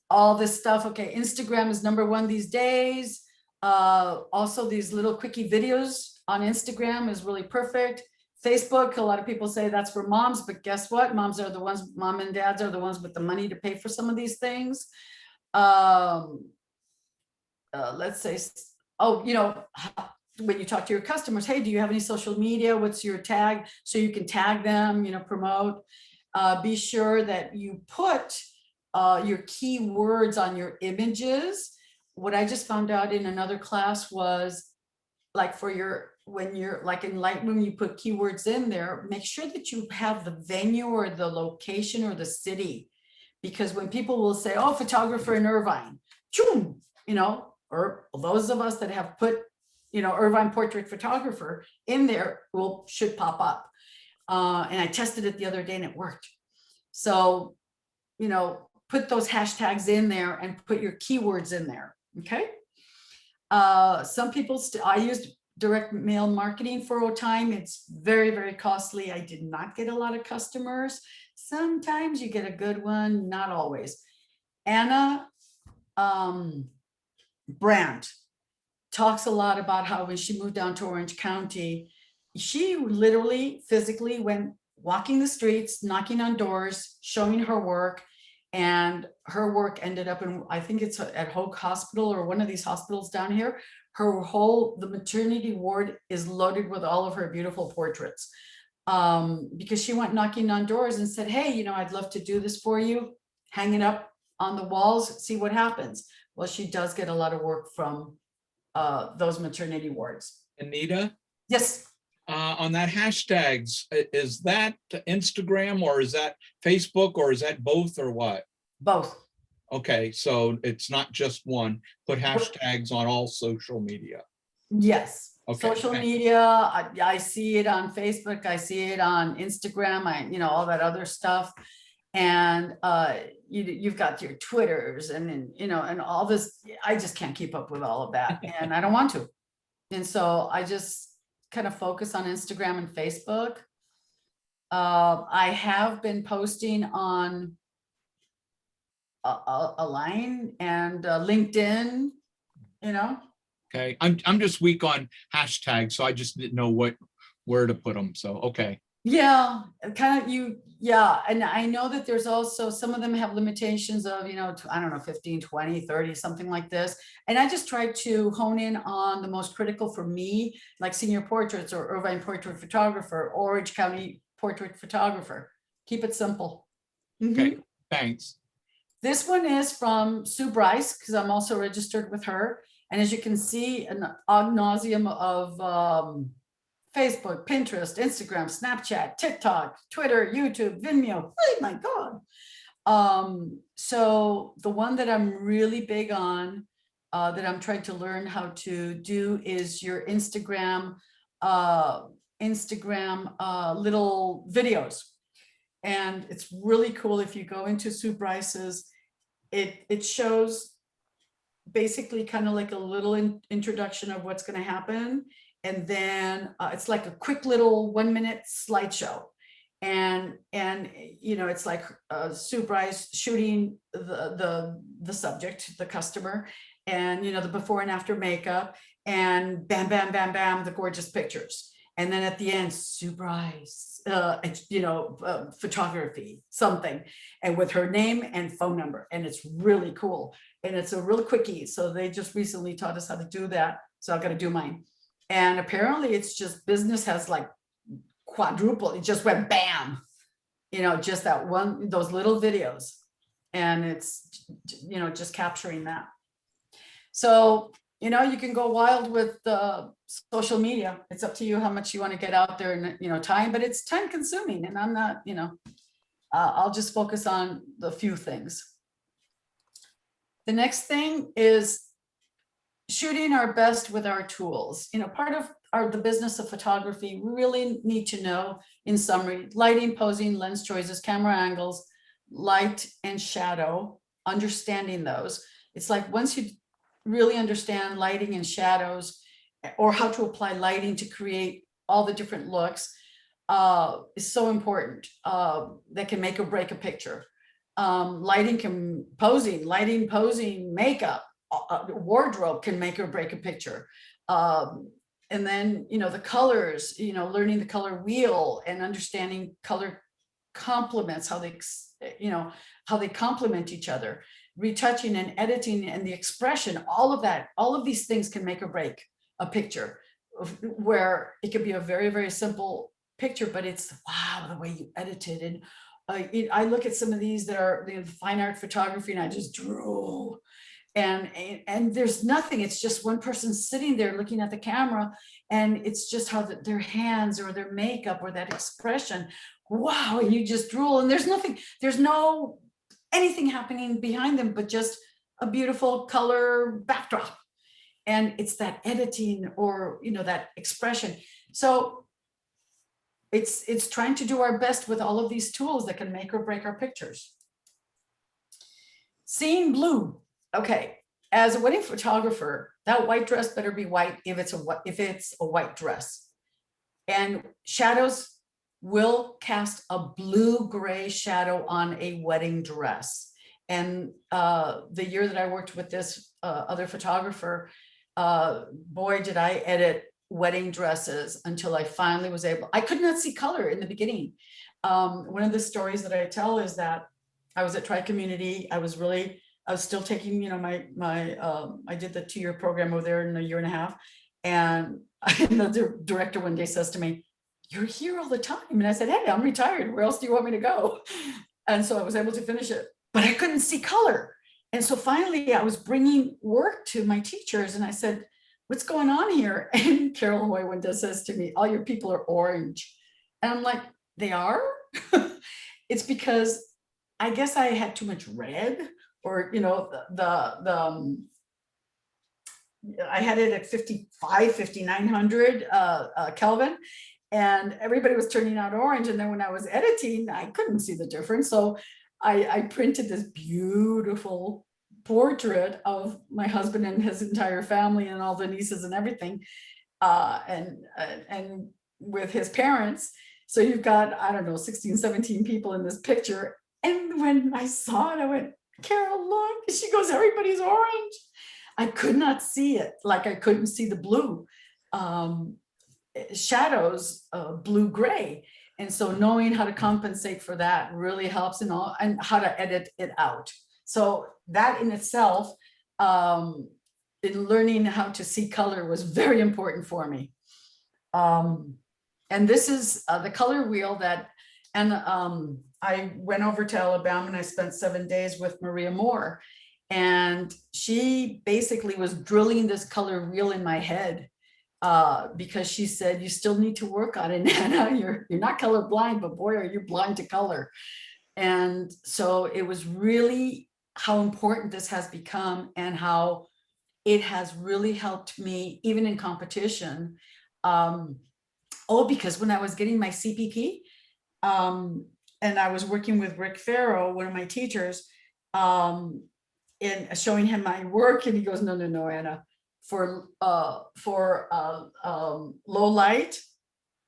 all this stuff? Okay, Instagram is #1 these days. Also, these little quickie videos on Instagram is really perfect. Facebook, a lot of people say that's for moms, but guess what? Mom and dads are the ones with the money to pay for some of these things. Let's say, when you talk to your customers, hey, do you have any social media? What's your tag? So you can tag them, promote. Be sure that you put your key words on your images. What I just found out in another class was like for your, when you're like in Lightroom, you put keywords in there, make sure that you have the venue or the location or the city. Because when people will say, oh, photographer in Irvine, choom, you know, or those of us that have put, you know, Irvine portrait photographer in there should pop up. And I tested it the other day and it worked. So, you know, put those hashtags in there and put your keywords in there. Okay. Some people, I used direct mail marketing for a time. It's very, very costly. I did not get a lot of customers. Sometimes you get a good one, not always. Anna Brandt talks a lot about how when she moved down to Orange County, she literally physically went walking the streets, knocking on doors, showing her work. And her work ended up in, I think it's at Hoag Hospital or one of these hospitals down here. The maternity ward is loaded with all of her beautiful portraits. Because she went knocking on doors and said, hey, you know, I'd love to do this for you. Hang it up on the walls, see what happens. Well, she does get a lot of work from those maternity wards. Anita, Yes. on that hashtags, is that Instagram or is that Facebook or is that both or what? Both. Okay, so it's not just one. Put hashtags on all social media. Yes. Okay. Social media, I see it on Facebook, I see it on Instagram, you know, all that other stuff. And you've got your Twitters and you know, and all this, I just can't keep up with all of that and I don't want to. And so I just kind of focus on Instagram and Facebook. I have been posting on a line and LinkedIn, you know. Okay, I'm just weak on hashtags, so I just didn't know where to put them. So, okay. Yeah, kind of yeah. And I know that there's also, some of them have limitations of, you know, I don't know, 15, 20, 30, something like this. And I just try to hone in on the most critical for me, like senior portraits or Irvine portrait photographer, Orange County portrait photographer. Keep it simple. Okay, thanks. This one is from Sue Bryce, because I'm also registered with her. And as you can see, an ad nauseum of Facebook, Pinterest, Instagram, Snapchat, TikTok, Twitter, YouTube, Vimeo. Oh my God. So the one that I'm really big on, that I'm trying to learn how to do is your Instagram little videos. And it's really cool if you go into Sue Bryce's, it shows basically kind of like a little introduction of what's going to happen. And then it's like a quick little 1-minute slideshow. And you know, it's like Sue Bryce shooting the subject, the customer, and you know, the before and after makeup, and bam, bam, bam, bam, the gorgeous pictures. And then at the end, Sue Bryce, you know, photography, something, and with her name and phone number. And it's really cool. And it's a real quickie. So they just recently taught us how to do that. So I've got to do mine. And apparently it's just business has like quadrupled. It just went bam, you know, just that one, those little videos. And it's, you know, just capturing that. So, you know, you can go wild with social media. It's up to you how much you want to get out there and, you know, time, but it's time consuming. And I'm not, you know, I'll just focus on the few things. The next thing is shooting our best with our tools. You know, part of the business of photography, we really need to know, in summary, lighting, posing, lens choices, camera angles, light and shadow, understanding those. It's like once you really understand lighting and shadows, or how to apply lighting to create all the different looks, is so important. That can make or break a picture. Lighting, posing, makeup, wardrobe can make or break a picture. And then, you know, the colors, you know, learning the color wheel and understanding color complements, how they, you know, how they complement each other, retouching and editing and the expression, all of that, all of these things can make or break a picture, where it could be a very, very simple picture, but it's wow, the way you edited, and I look at some of these that are fine art photography and I just drool. And there's nothing, it's just one person sitting there looking at the camera, and it's just how their hands or their makeup or that expression, wow, and you just drool, and there's nothing, there's no anything happening behind them but just a beautiful color backdrop. And it's that editing or that expression. So it's trying to do our best with all of these tools that can make or break our pictures. Seeing blue. Okay, as a wedding photographer, that white dress better be white if it's a white dress. And shadows will cast a blue-gray shadow on a wedding dress. And the year that I worked with this other photographer, boy, did I edit wedding dresses until I finally was able, I could not see color in the beginning. One of the stories that I tell is that I was at Tri-Community. I was still taking, I did the 2-year program over there in a year and a half. And the director one day says to me, "You're here all the time." And I said, "Hey, I'm retired. Where else do you want me to go?" And so I was able to finish it, but I couldn't see color. And so finally I was bringing work to my teachers and I said, "What's going on here?" And Carol Hoy one day says to me, "All your people are orange." And I'm like, "They are?" It's because I guess I had too much red, or I had it at 5900 Kelvin, and everybody was turning out orange. And then when I was editing, I couldn't see the difference. So I printed this beautiful portrait of my husband and his entire family and all the nieces and everything, and with his parents. So you've got, I don't know, 16, 17 people in this picture. And when I saw it, I went, "Carol, look." She goes, "Everybody's orange." I could not see it, like I couldn't see the blue shadows, blue-gray. And so knowing how to compensate for that really helps, and how to edit it out. So that in itself, in learning how to see color, was very important for me. And this is the color wheel and I went over to Alabama and I spent 7 days with Maria Moore. And she basically was drilling this color wheel in my head, because she said, "You still need to work on it, Nana. You're not colorblind, but boy, are you blind to color." And so it was really how important this has become, and how it has really helped me even in competition. Because when I was getting my CPP, and I was working with Rick Farrow, one of my teachers, and showing him my work, and he goes, "No, Anna, for low light,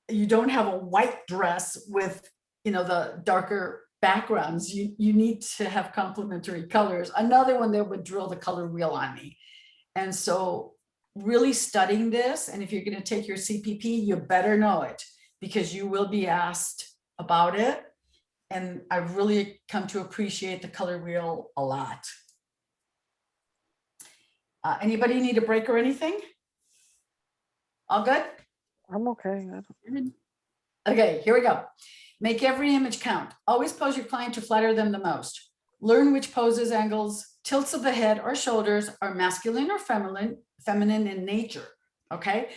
you don't have a white dress with the darker backgrounds. You need to have complementary colors." Another one that would drill the color wheel on me. And so really studying this, and if you're going to take your CPP, you better know it, because you will be asked about it. And I've really come to appreciate the color wheel a lot. Anybody need a break or anything? All good? I'm okay. Okay, here we go. Make every image count. Always pose your client to flatter them the most. Learn which poses, angles, tilts of the head or shoulders are masculine or feminine in nature. Okay.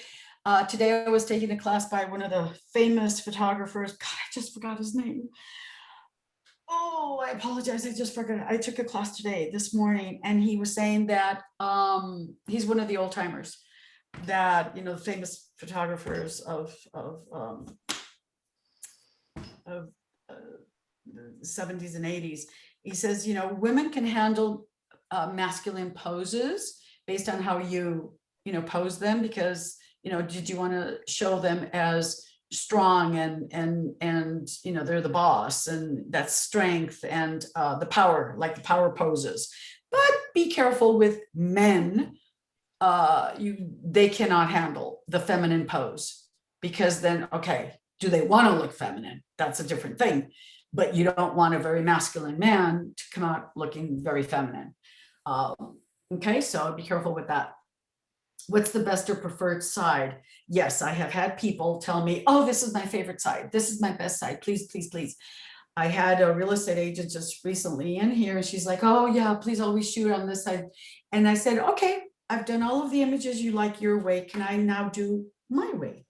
Today I was taking a class by one of the famous photographers. God, I just forgot his name. Oh, I apologize. I just forgot. I took a class this morning, and he was saying that he's one of the old timers, that the famous photographers of the 70s and 80s. He says, women can handle masculine poses based on how you pose them, because did you want to show them as strong and they're the boss, and that's strength and the power, like the power poses. But be careful with men. They cannot handle the feminine pose, because then, okay, do they want to look feminine? That's a different thing. But you don't want a very masculine man to come out looking very feminine. Okay, so be careful with that. What's the best or preferred side? Yes, I have had people tell me, "Oh, this is my favorite side. This is my best side. Please, please, please." I had a real estate agent just recently in here, and she's like, oh yeah, please always shoot on this side. And I said, okay, I've done all of the images you like your way. Can I now do my way?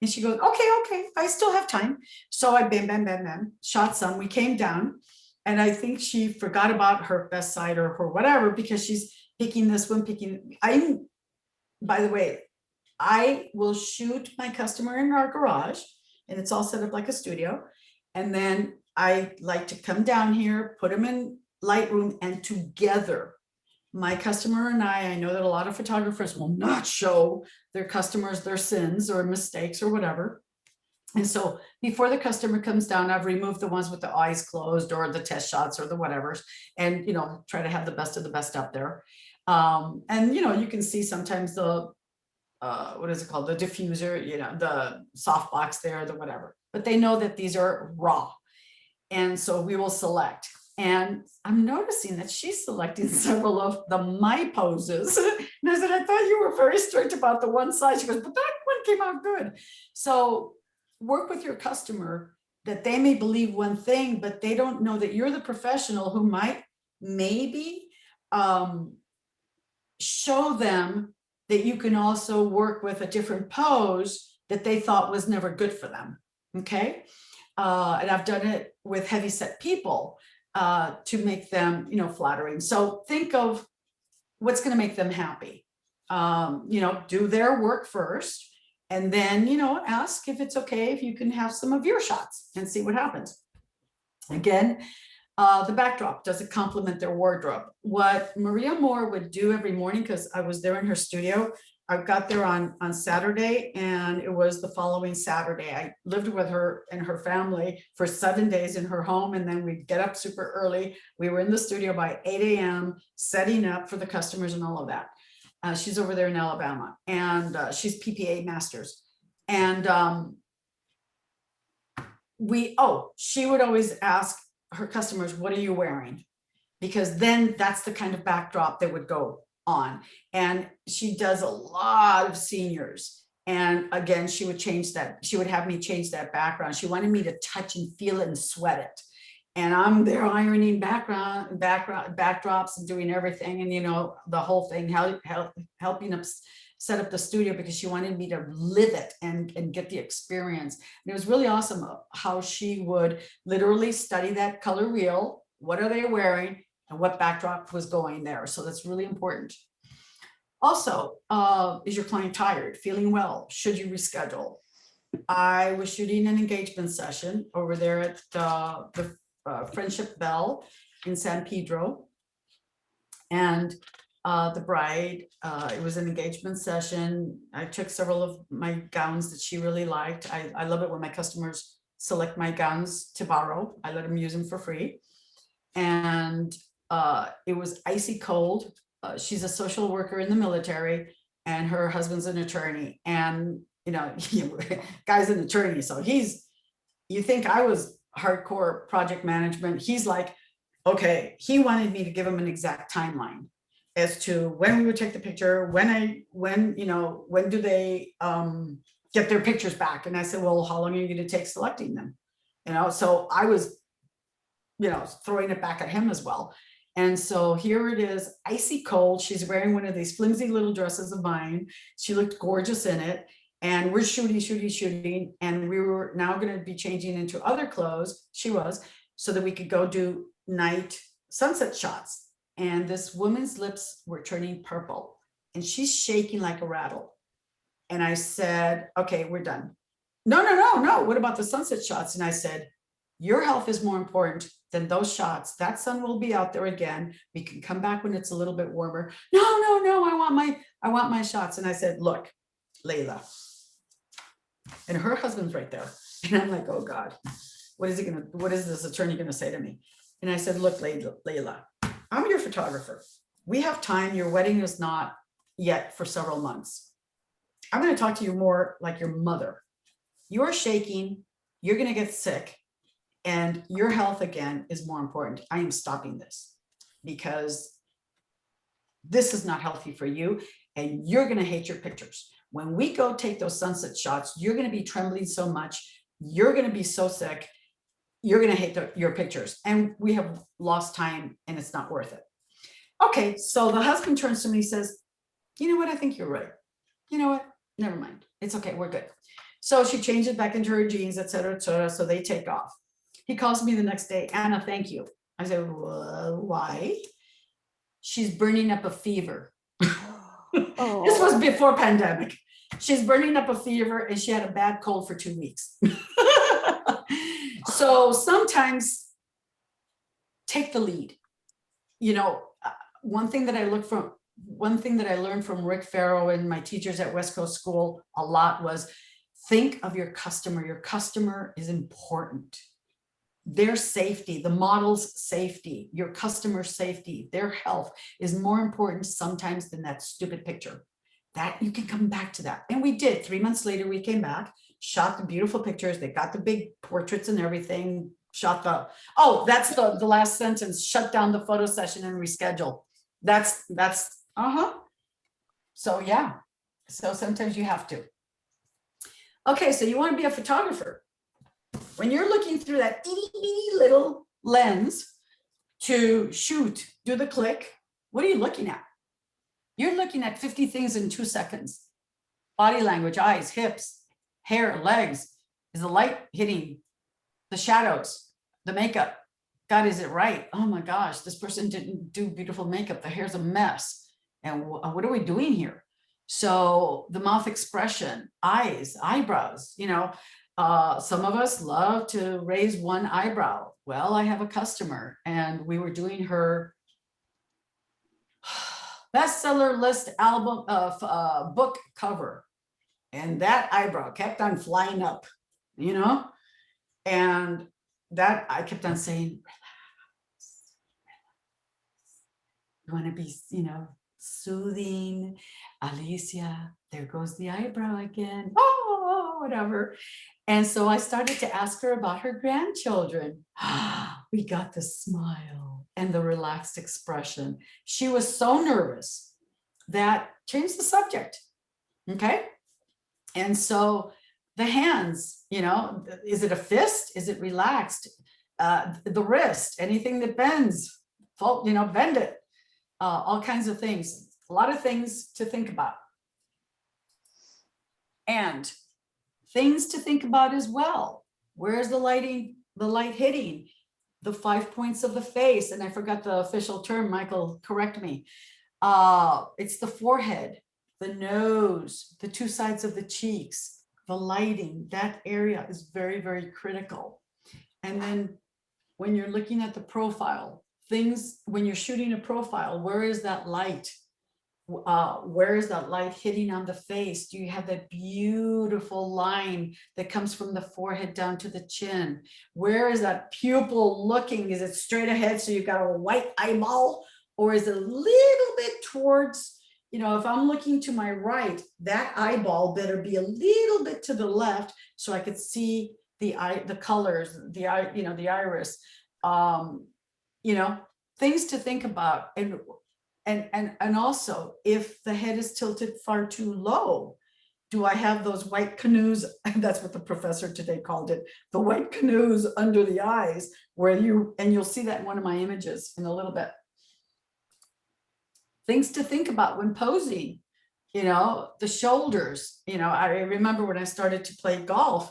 And she goes, okay, I still have time. So I bam, shot some. We came down, and I think she forgot about her best side or her whatever, because she's picking this one, by the way, I will shoot my customer in our garage, and it's all set up like a studio. And then I like to come down here, put them in Lightroom, and together, my customer and I know that a lot of photographers will not show their customers their sins or mistakes or whatever. And so before the customer comes down, I've removed the ones with the eyes closed or the test shots or the whatevers, and, try to have the best of the best up there. And, you can see sometimes the, what is it called? The diffuser, the softbox there, the whatever, but they know that these are raw. And so we will select. And I'm noticing that she's selecting several of the my poses. And I said, I thought you were very strict about the one side. She goes, but that one came out good. So work with your customer that they may believe one thing, but they don't know that you're the professional who might maybe show them that you can also work with a different pose that they thought was never good for them. Okay. And I've done it with heavy set people to make them, flattering. So think of what's going to make them happy. Do their work first, and then, ask if it's okay if you can have some of your shots and see what happens. Again, the backdrop, does it complement their wardrobe? What Maria Moore would do every morning, because I was there in her studio, I got there on Saturday, and it was the following Saturday. I lived with her and her family for 7 days in her home, and then we'd get up super early. We were in the studio by 8 a.m. setting up for the customers and all of that. She's over there in Alabama, and she's PPA masters. And she would always ask her customers, what are you wearing? Because then that's the kind of backdrop that would go on. And she does a lot of seniors. And again, she would have me change that background. She wanted me to touch and feel it and sweat it. And I'm there ironing backdrops and doing everything. And, the whole thing, helping set up the studio, because she wanted me to live it and get the experience. And it was really awesome how she would literally study that color wheel. What are they wearing? And what backdrop was going there. So that's really important. Also, is your client tired, feeling well? Should you reschedule? I was shooting an engagement session over there at the Friendship Bell in San Pedro. And the bride, it was an engagement session. I took several of my gowns that she really liked. I love it when my customers select my gowns to borrow. I let them use them for free. And it was icy cold. She's a social worker in the military, and her husband's an attorney. And, guy's an attorney. So you think I was hardcore project management. He's like, okay, he wanted me to give him an exact timeline as to when we would take the picture, when do they get their pictures back? And I said, well, how long are you going to take selecting them? So I was, throwing it back at him as well. And so here it is, icy cold. She's wearing one of these flimsy little dresses of mine. She looked gorgeous in it. And we're shooting. And we were now going to be changing into other clothes. She was, so that we could go do night sunset shots. And this woman's lips were turning purple, and she's shaking like a rattle. And I said, okay, we're done. No. What about the sunset shots? And I said, your health is more important than those shots. That sun will be out there again. We can come back when it's a little bit warmer. No. I want my shots. And I said, look, Layla. And her husband's right there. And I'm like, oh God, what is this attorney gonna say to me? And I said, look, Layla, I'm your photographer. We have time. Your wedding is not yet for several months. I'm going to talk to you more like your mother. You're shaking. You're going to get sick. And your health, again, is more important. I am stopping this because this is not healthy for you. And you're going to hate your pictures. When we go take those sunset shots, you're going to be trembling so much. You're going to be so sick. you're going to hate your pictures. And we have lost time and it's not worth it. Okay, so the husband turns to me and says, you know what? I think you're right. You know what? Never mind. It's okay. We're good. So she changed it back into her jeans, et cetera, et cetera. So they take off. He calls me the next day. Anna, thank you. I said, well, why? She's burning up a fever. This was before pandemic. She's burning up a fever and she had a bad cold for 2 weeks. So sometimes take the lead. You know, one thing that I learned from Rick Farrow and my teachers at West Coast School a lot was think of your customer. Your customer is important. Their safety, the model's safety, your customer's safety, their health is more important sometimes than that stupid picture. That you can come back to that. And we did. 3 months later, we came back, shot the beautiful pictures. They got the big portraits and everything, shot the, oh, that's the last sentence, shut down the photo session and reschedule. That's, So yeah, so sometimes you have to. Okay, so you want to be a photographer. When you're looking through that itty bitty little lens to shoot, do the click, what are you looking at? You're looking at 50 things in 2 seconds. Body language, eyes, hips, hair, legs. Is the light hitting? The shadows, the makeup. God, is it right? Oh my gosh, this person didn't do beautiful makeup. The hair's a mess. And what are we doing here? So the mouth expression, eyes, eyebrows, you know, some of us love to raise one eyebrow. Well, I have a customer and we were doing her bestseller list album of book cover. And that eyebrow kept on flying up, you know, and that I kept on saying, relax. You want to be, you know, soothing. Alicia, there goes the eyebrow again. Oh, whatever. And so I started to ask her about her grandchildren. We got the smile and the relaxed expression. She was so nervous that changed the subject. Okay. And so the hands, you know, is it a fist? Is it relaxed? The wrist, anything that bends, you know, bend it. All kinds of things, a lot of things to think about. And things to think about as well. Where's the lighting, the light hitting? The 5 points of the face. And I forgot the official term, Michael, correct me. It's the forehead, the nose, the 2 sides of the cheeks, the lighting. That area is very, very critical. And then when you're looking at the profile, things, when you're shooting a profile, where is that light? Where is that light hitting on the face? Do you have that beautiful line that comes from the forehead down to the chin? Where is that pupil looking? Is it straight ahead so you've got a white eyeball? Or is it a little bit towards, you know, if I'm looking to my right, that eyeball better be a little bit to the left so I could see the eye, the colors, the eye, you know, the iris. You know, things to think about. And also, if the head is tilted far too low, do I have those white canoes? That's what the professor today called it, the white canoes under the eyes, where you'll see that in one of my images in a little bit. Things to think about when posing, you know, the shoulders. You know, I remember when I started to play golf,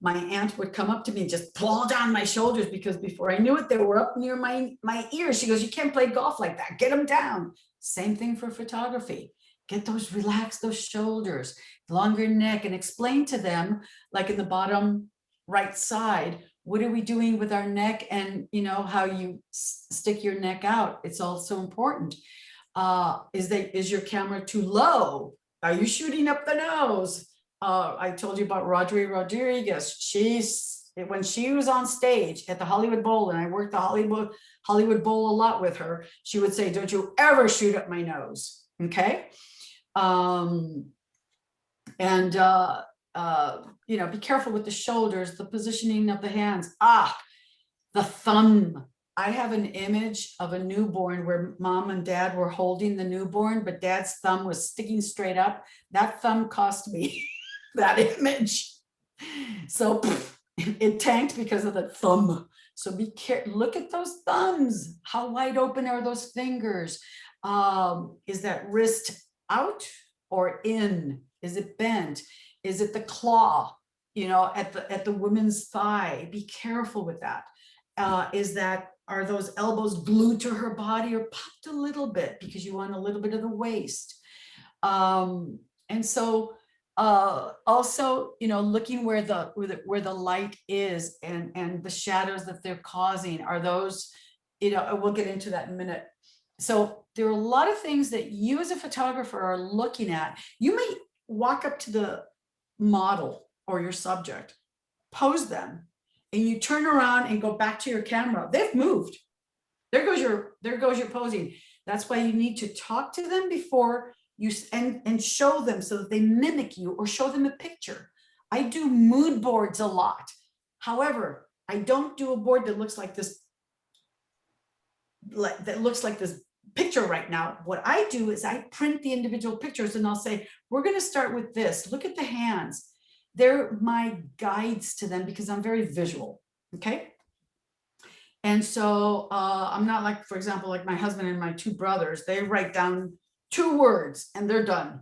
my aunt would come up to me and just pull down my shoulders because before I knew it, they were up near my ears. She goes, you can't play golf like that. Get them down. Same thing for photography. Get those, relax those shoulders, longer neck, and explain to them, like in the bottom right side, what are we doing with our neck and, you know, how you stick your neck out. It's also important. Is your camera too low? Are you shooting up the nose? I told you about Rodri Rodriguez. When she was on stage at the Hollywood Bowl, and I worked the Hollywood Bowl a lot with her, she would say, don't you ever shoot up my nose. Okay. You know, be careful with the shoulders, the positioning of the hands. The thumb. I have an image of a newborn where mom and dad were holding the newborn, but dad's thumb was sticking straight up. That thumb cost me that image. So it tanked because of the thumb. So be careful, look at those thumbs. How wide open are those fingers? Is that wrist out or in? Is it bent? Is it the claw, at the woman's thigh? Be careful with that. Are those elbows glued to her body or popped a little bit because you want a little bit of the waist? And so also, looking where the light is and the shadows that they're causing, are those, we'll get into that in a minute. So there are a lot of things that you as a photographer are looking at. You may walk up to the model or your subject, pose them, and you turn around and go back to your camera. They've moved. There goes your posing. That's why you need to talk to them before you and show them so that they mimic you, or show them a picture. I do mood boards a lot. However, I don't do a board that looks like this, picture right now. What I do is I print the individual pictures and I'll say, we're going to start with this. Look at the hands. They're my guides to them because I'm very visual. Okay. And so I'm not like, for example, like my husband and my two brothers, they write down 2 words and they're done.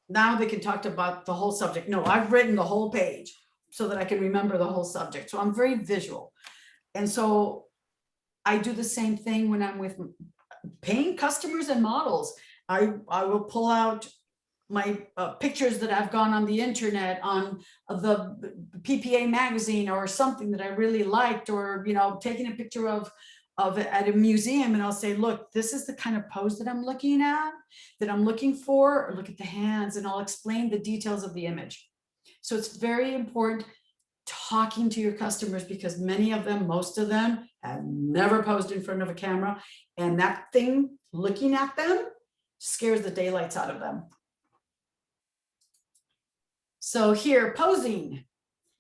Now they can talk about the whole subject. No, I've written the whole page so that I can remember the whole subject. So I'm very visual. And so I do the same thing when I'm with paying customers and models. I will pull out my pictures that I've gone on the internet, on the PPA magazine or something that I really liked, or taking a picture of at a museum, and I'll say, look, this is the kind of pose that I'm looking at, that I'm looking for, or look at the hands, and I'll explain the details of the image. So it's very important talking to your customers, because many of them, most of them, have never posed in front of a camera, and that thing looking at them scares the daylights out of them. So here, posing,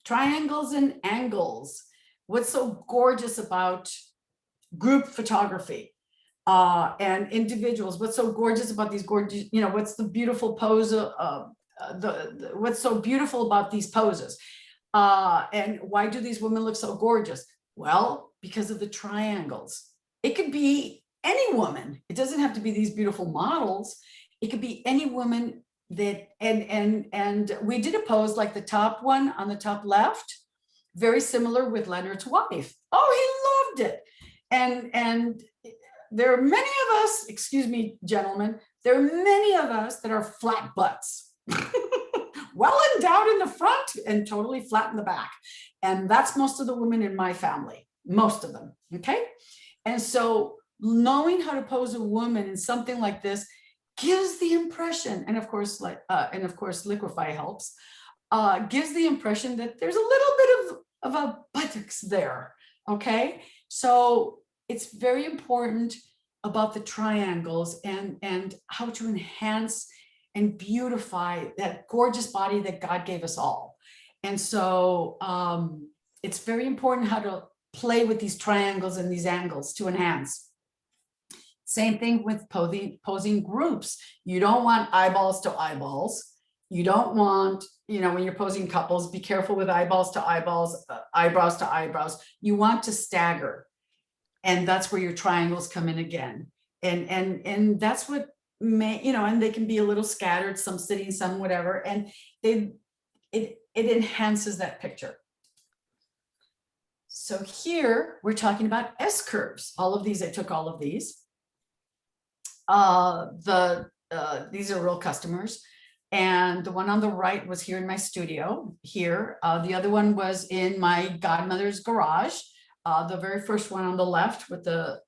triangles and angles. What's so gorgeous about group photography and individuals? What's so gorgeous about these gorgeous, what's the beautiful pose what's so beautiful about these poses? And why do these women look so gorgeous? Well, because of the triangles. It could be any woman. It doesn't have to be these beautiful models. It could be any woman that, and we did a pose like the top one on the top left, very similar with Leonard's wife. Oh, he loved it. And there are many of us, excuse me, gentlemen, there are many of us that are flat butts. Well endowed in the front and totally flat in the back. And that's most of the women in my family, most of them, okay? And so knowing how to pose a woman in something like this gives the impression, and of course, liquefy helps, gives the impression that there's a little bit of a buttocks there, okay? So it's very important about the triangles and how to enhance and beautify that gorgeous body that God gave us all. And so it's very important how to play with these triangles and these angles to enhance. Same thing with posing groups. You don't want eyeballs to eyeballs. You don't want, when you're posing couples, be careful with eyeballs to eyeballs, eyebrows to eyebrows. You want to stagger. And that's where your triangles come in again. And that's what and they can be a little scattered, some sitting, some whatever, and it enhances that picture. So here we're talking about S curves. All of these, I took all of these. These are real customers. And the one on the right was here in my studio here. The other one was in my godmother's garage. The very first one on the left with the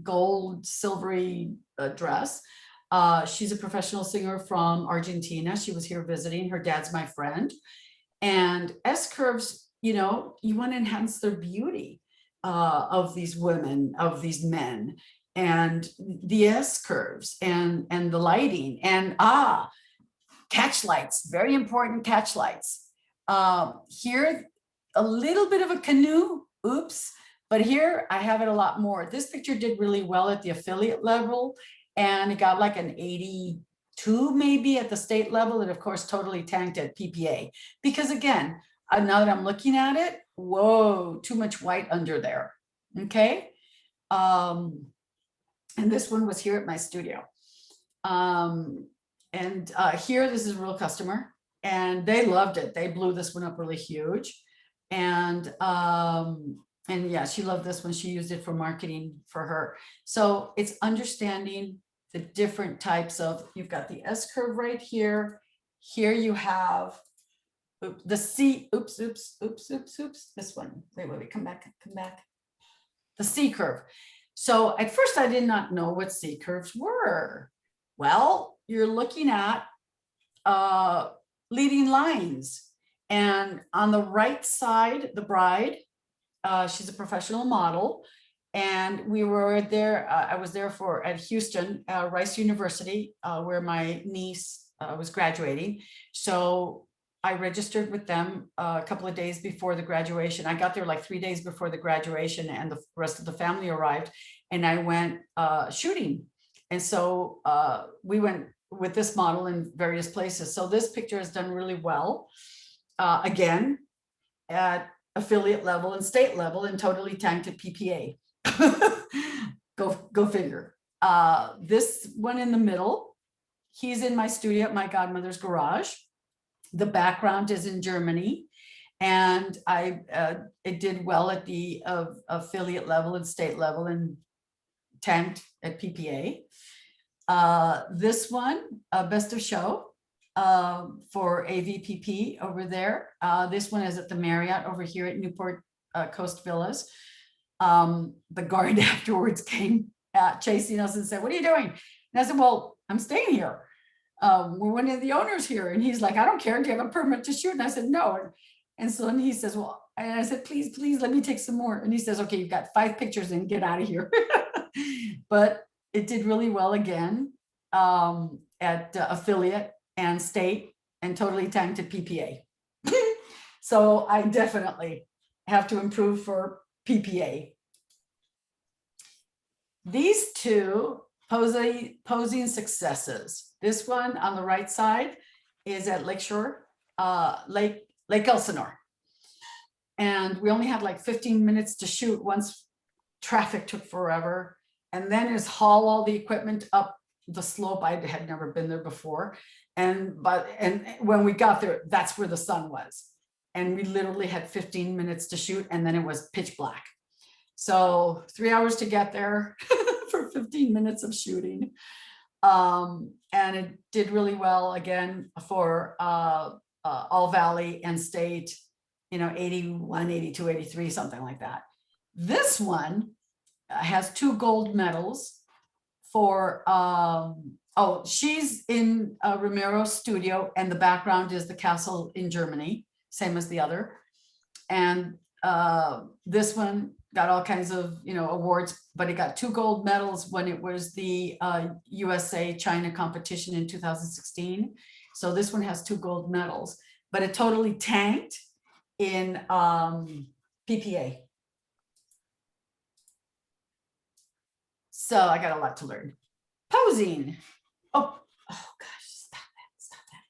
gold silvery dress. She's a professional singer from Argentina. She was here visiting. Her dad's my friend. And S curves, you want to enhance their beauty of these women, of these men, and the S curves and the lighting and catch lights, very important catch lights. Here, a little bit of a canoe, oops, but here I have it a lot more. This picture did really well at the affiliate level, and it got like an 82 maybe at the state level, and of course totally tanked at PPA, because again, now that I'm looking at it, whoa, too much white under there. Okay. And this one was here at my studio. Here, this is a real customer, and they loved it. They blew this one up really huge. And yeah, she loved this one. She used it for marketing for her. So it's understanding the different types of, you've got the S curve right here. Here you have the C, oops, this one. Wait, come back. The C curve. So at first I did not know what C curves were. Well, you're looking at leading lines. And on the right side, the bride, she's a professional model. And we were there, I was there at Houston, Rice University, where my niece was graduating. So I registered with them a couple of days before the graduation. I got there like 3 days before the graduation, and the rest of the family arrived, and I went shooting. And so we went with this model in various places. So this picture has done really well. Again, at affiliate level and state level, and totally tanked at PPA. Go figure. This one in the middle, he's in my studio at my godmother's garage. The background is in Germany, and it did well at the affiliate level and state level, and tanked at PPA. This one, best of show for AVPP over there. This one is at the Marriott over here at Newport Coast Villas. The guard afterwards came chasing us and said, "What are you doing?" And I said, "Well, I'm staying here. We're one of the owners here." And he's like, "I don't care. Do you have a permit to shoot?" And I said, "No." And so then he says, "Well," and I said, please, let me take some more." And he says, "Okay, you've got 5 pictures and get out of here." But it did really well again at affiliate and state, and totally tanked at PPA. So I definitely have to improve for PPA. These two posing successes. This one on the right side is at Lakeshore, Lake Elsinore. And we only had like 15 minutes to shoot once traffic took forever. And then is haul all the equipment up the slope. I had never been there before. And when we got there, that's where the sun was. And we literally had 15 minutes to shoot, and then it was pitch black. So 3 hours to get there for 15 minutes of shooting. And it did really well again for All Valley and State, 81, 82, 83, something like that. This one has 2 gold medals for, she's in Romero's studio, and the background is the castle in Germany, same as the other. And this one got all kinds of, awards, but it got 2 gold medals when it was the USA China competition in 2016. So this one has 2 gold medals, but it totally tanked in PPA. So I got a lot to learn. Posing. Oh gosh, stop that.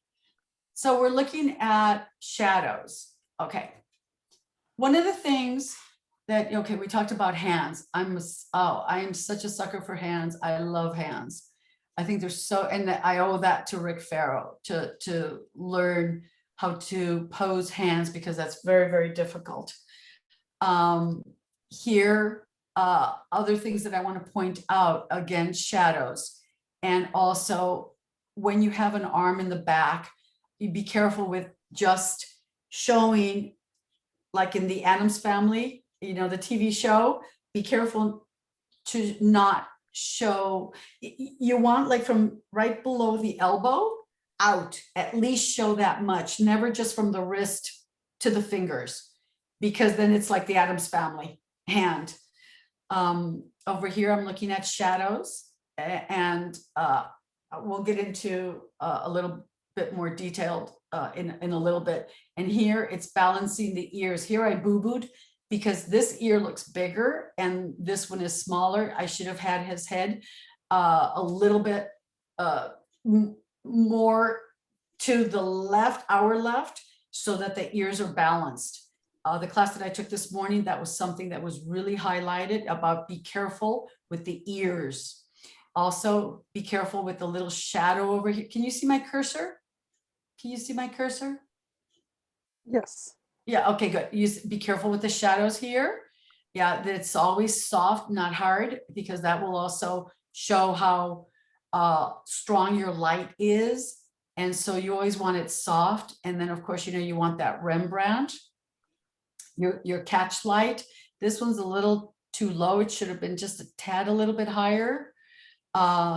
So we're looking at shadows. Okay. One of the things that, we talked about hands. I am such a sucker for hands. I love hands. I think they're so, and I owe that to Rick Farrow to learn how to pose hands, because that's very, very difficult. Here, other things that I want to point out, again, shadows. And also when you have an arm in the back, you be careful with just showing, like in the Addams Family, the TV show, be careful to not show, you want like from right below the elbow out, at least show that much, never just from the wrist to the fingers, because then it's like the Addams Family hand. Over here, I'm looking at shadows, and we'll get into a little bit more detailed in a little bit. And here it's balancing the ears. Here I boo-booed because this ear looks bigger and this one is smaller. I should have had his head a little bit more to the left, our left, so that the ears are balanced. The class that I took this morning, that was something that was really highlighted about be careful with the ears. Also, be careful with the little shadow over here. Can you see my cursor? Can you see my cursor? Yes. Yeah, okay, good. Be careful with the shadows here. Yeah, that it's always soft, not hard, because that will also show how strong your light is. And so you always want it soft. And then of course, you want that Rembrandt, your catch light. This one's a little too low. It should have been just a tad a little bit higher.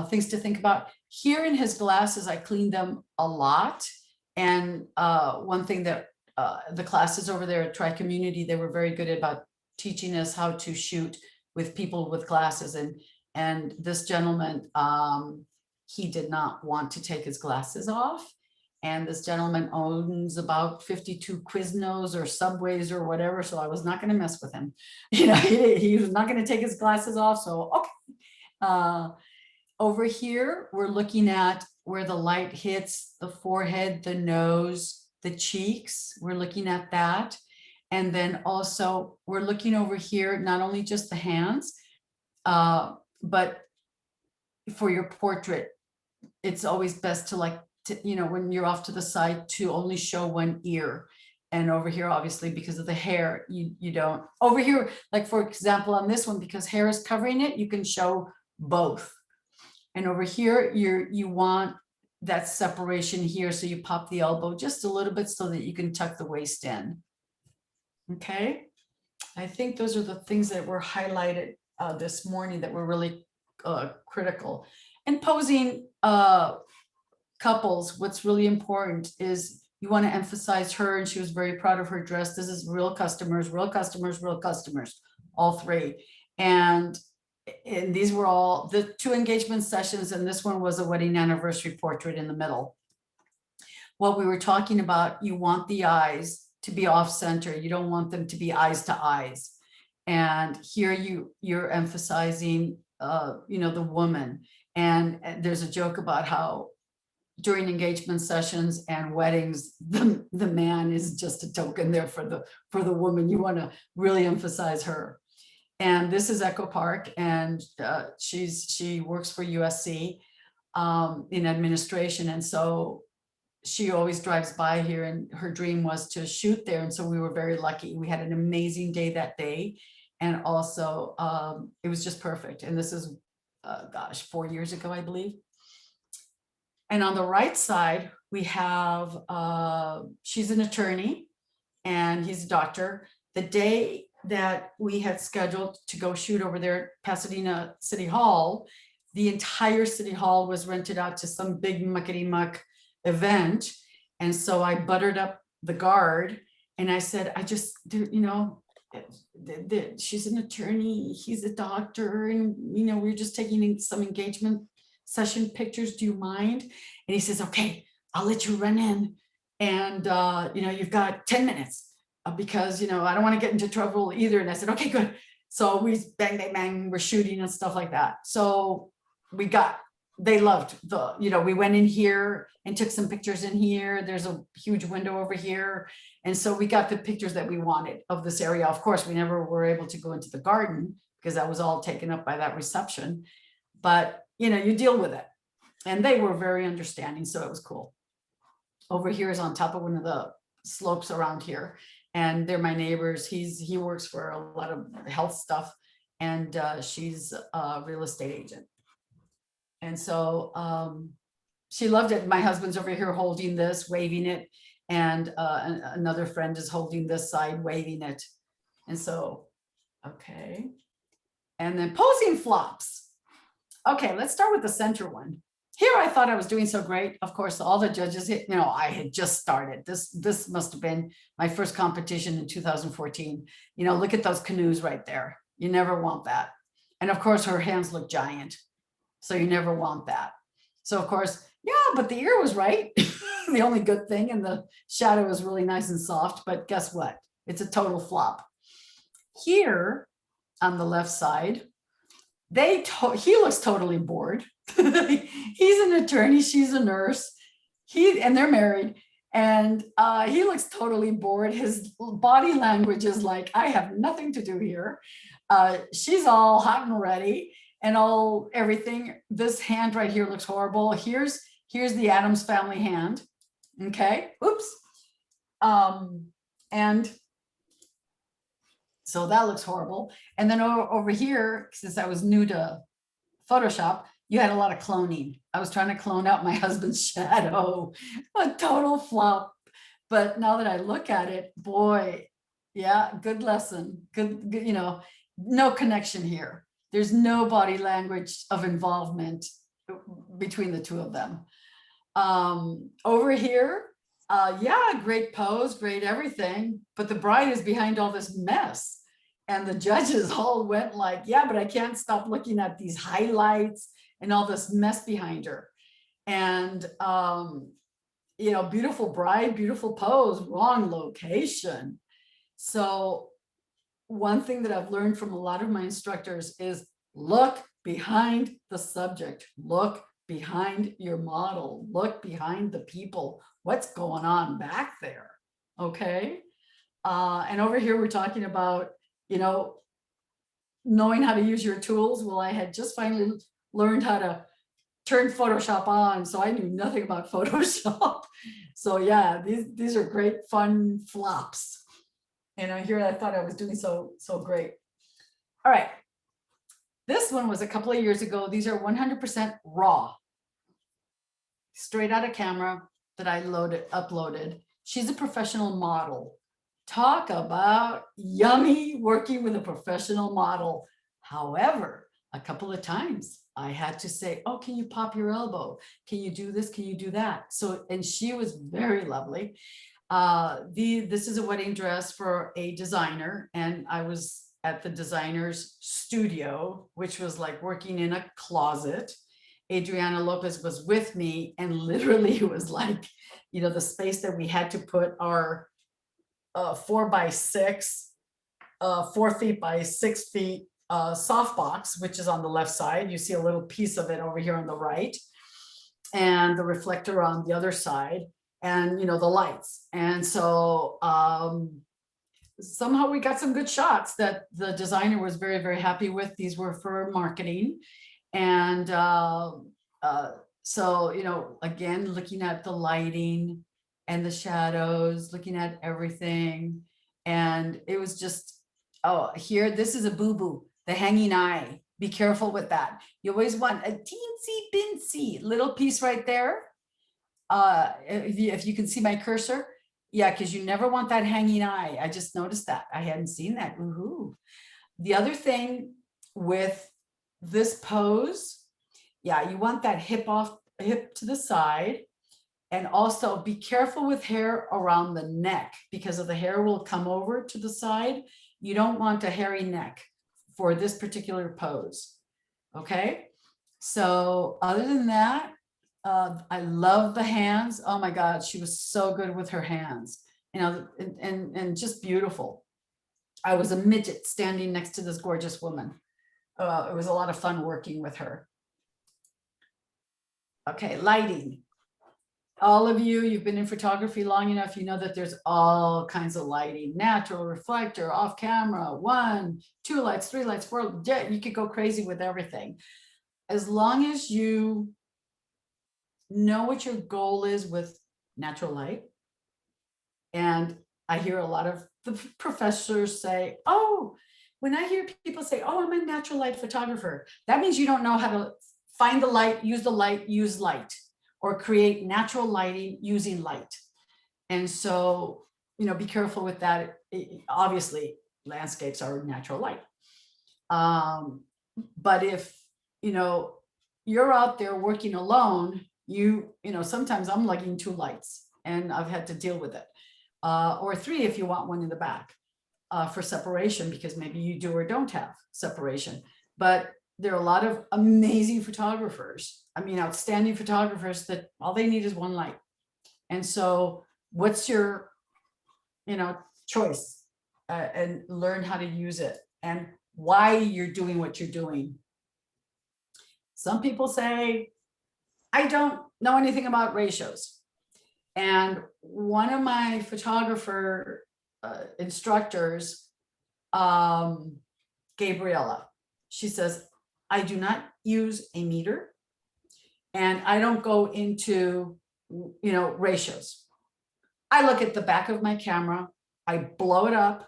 Things to think about. Here in his glasses, I cleaned them a lot. And one thing that the classes over there at Tri-Community, they were very good about teaching us how to shoot with people with glasses. And this gentleman, he did not want to take his glasses off. And this gentleman owns about 52 Quiznos or Subways or whatever. So I was not going to mess with him. He was not going to take his glasses off. So, okay. Over here, we're looking at where the light hits the forehead, the nose, the cheeks. We're looking at that. And then also we're looking over here, not only just the hands, but for your portrait, it's always best to when you're off to the side, to only show one ear. And over here, obviously, because of the hair, you don't. Over here, like for example, on this one, because hair is covering it, you can show both. And over here, you want that separation here. So you pop the elbow just a little bit so that you can tuck the waist in. Okay. I think those are the things that were highlighted this morning that were really critical. And posing couples, what's really important is you want to emphasize her, and she was very proud of her dress. This is real customers, real customers, real customers, all three. And these were all the 2 engagement sessions, and this one was a wedding anniversary portrait in the middle. What we were talking about, you want the eyes to be off center. You don't want them to be eyes to eyes. And here you're emphasizing, the woman. And there's a joke about how during engagement sessions and weddings, the man is just a token there for the woman. You want to really emphasize her. And this is Echo Park, and she works for USC in administration. And so she always drives by here, and her dream was to shoot there. And so we were very lucky. We had an amazing day that day. And also it was just perfect. And this is, 4 years ago, I believe. And on the right side, we have, she's an attorney and he's a doctor. The day that we had scheduled to go shoot over there at Pasadena City Hall, the entire City Hall was rented out to some big muckety muck event. And so I buttered up the guard and I said, she's an attorney, he's a doctor, and we're just taking some engagement session pictures. Do you mind? And he says, okay, I'll let you run in. And you've got 10 minutes. Because, I don't want to get into trouble either. And I said, okay, good. So we bang, bang, bang, we're shooting and stuff like that. So they loved we went in here and took some pictures in here. There's a huge window over here. And so we got the pictures that we wanted of this area. Of course, we never were able to go into the garden because that was all taken up by that reception. But, you deal with it. And they were very understanding. So it was cool. Over here is on top of one of the slopes around here. And they're my neighbors. He works for a lot of health stuff, and she's a real estate agent. And so she loved it. My husband's over here holding this, waving it, and another friend is holding this side, waving it. And so, okay. And then posing flops. Okay, let's start with the center one. Here, I thought I was doing so great. Of course, all the judges, I had just started. This must have been my first competition in 2014. Look at those canoes right there. You never want that. And of course, her hands look giant. So you never want that. So of course, yeah, but the ear was right. The only good thing, and the shadow was really nice and soft, but guess what? It's a total flop. Here on the left side, he looks totally bored. He's an attorney, she's a nurse, and they're married. And he looks totally bored. His body language is like, I have nothing to do here. She's all hot and ready and all everything. This hand right here looks horrible. Here's the Addams family hand. Okay, oops. And so that looks horrible. And then over here, since I was new to Photoshop, you had a lot of cloning. I was trying to clone out my husband's shadow, a total flop. But now that I look at it, boy, yeah, good lesson. Good, you know, no connection here. There's no body language of involvement between the two of them. Over here, yeah, great pose, great everything, but the bride is behind all this mess. And the judges all went like, yeah, but I can't stop looking at these highlights and all this mess behind her. And, you know, beautiful bride, beautiful pose, wrong location. So one thing that I've learned from a lot of my instructors is look behind the subject, look behind your model, look behind the people, what's going on back there, okay? And over here, we're talking about, you know, knowing how to use your tools. Well, I had just finally learned how to turn Photoshop on, so I knew nothing about Photoshop. So yeah, these are great fun flops. And here I thought I was doing so great. All right. This one was a couple of years ago. These are 100% raw, straight out of camera that I uploaded. She's a professional model. Talk about yummy working with a professional model. However, a couple of times I had to say, oh, can you pop your elbow? Can you do this? Can you do that? So, and she was very lovely. This is a wedding dress for a designer, and I was at the designer's studio, which was like working in a closet. Adriana Lopez was with me, and literally it was like, you know, the space that we had to put our 4 by 6, 4 feet by 6 feet softbox, which is on the left side. You see a little piece of it over here on the right, and the reflector on the other side, and, you know, the lights. And so somehow we got some good shots that the designer was very, very happy with. These were for marketing. And so, you know, again, looking at the lighting and the shadows, looking at everything. And it was just, oh, here, this is a boo-boo, the hanging eye. Be careful with that. You always want a teensy binsy little piece right there. If you can see my cursor, yeah, because you never want that hanging eye. I just noticed that. I hadn't seen that. Woohoo. The other thing with this pose, yeah, you want that hip to the side. And also be careful with hair around the neck, because of the hair will come over to the side. You don't want a hairy neck for this particular pose. Okay. So other than that, I love the hands. Oh my God, she was so good with her hands, you know, and just beautiful. I was a midget standing next to this gorgeous woman. It was a lot of fun working with her. Okay, lighting. All of you, you've been in photography long enough, you know that there's all kinds of lighting, natural, reflector, off camera, 1, 2 lights, 3 lights, 4, you could go crazy with everything. As long as you know what your goal is with natural light. And I hear a lot of the professors say, oh, when I hear people say, oh, I'm a natural light photographer, that means you don't know how to find the light, use light, or create natural lighting using light. And so, you know, be careful with that. Obviously, landscapes are natural light. But if, you know, you're out there working alone, you know, sometimes I'm lugging 2 lights and I've had to deal with it. Or 3 if you want one in the back for separation, because maybe you do or don't have separation. But there are a lot of amazing photographers, I mean, outstanding photographers that all they need is 1 light. And so what's your, you know, choice, and learn how to use it and why you're doing what you're doing. Some people say, I don't know anything about ratios. And one of my photographer instructors, Gabriella, she says, I do not use a meter and I don't go into, ratios. I look at the back of my camera, I blow it up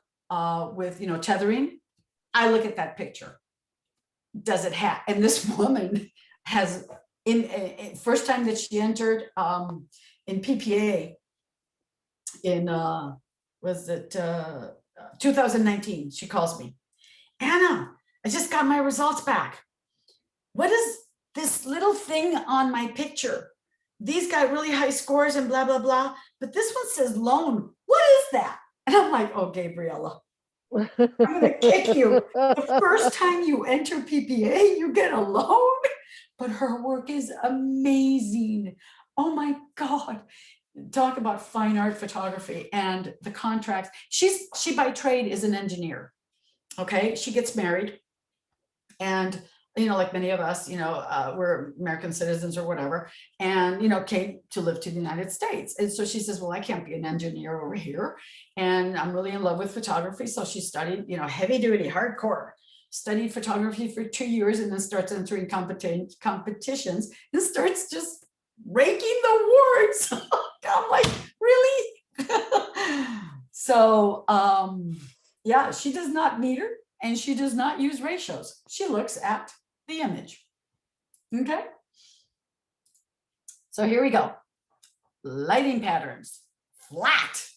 with, tethering. I look at that picture. Does it have, and this woman has, in first time that she entered in PPA in, was it 2019, she calls me, Anna, I just got my results back. What is this little thing on my picture? These got really high scores and blah, blah, blah, but this one says loan. What is that? And I'm like, oh, Gabriella, I'm gonna kick you. The first time you enter PPA, you get a loan, but her work is amazing. Oh my God. Talk about fine art photography and the contracts. She by trade is an engineer. Okay, she gets married and, like many of us, we're American citizens or whatever, and, came to live to the United States. And so she says, well, I can't be an engineer over here. And I'm really in love with photography. So she studied, heavy duty, hardcore, studied photography for 2 years and then starts entering competitions and starts just raking the awards. I'm like, really? So, yeah, she does not meter and she does not use ratios. She looks at the image. Okay. So here we go. Lighting patterns, flat,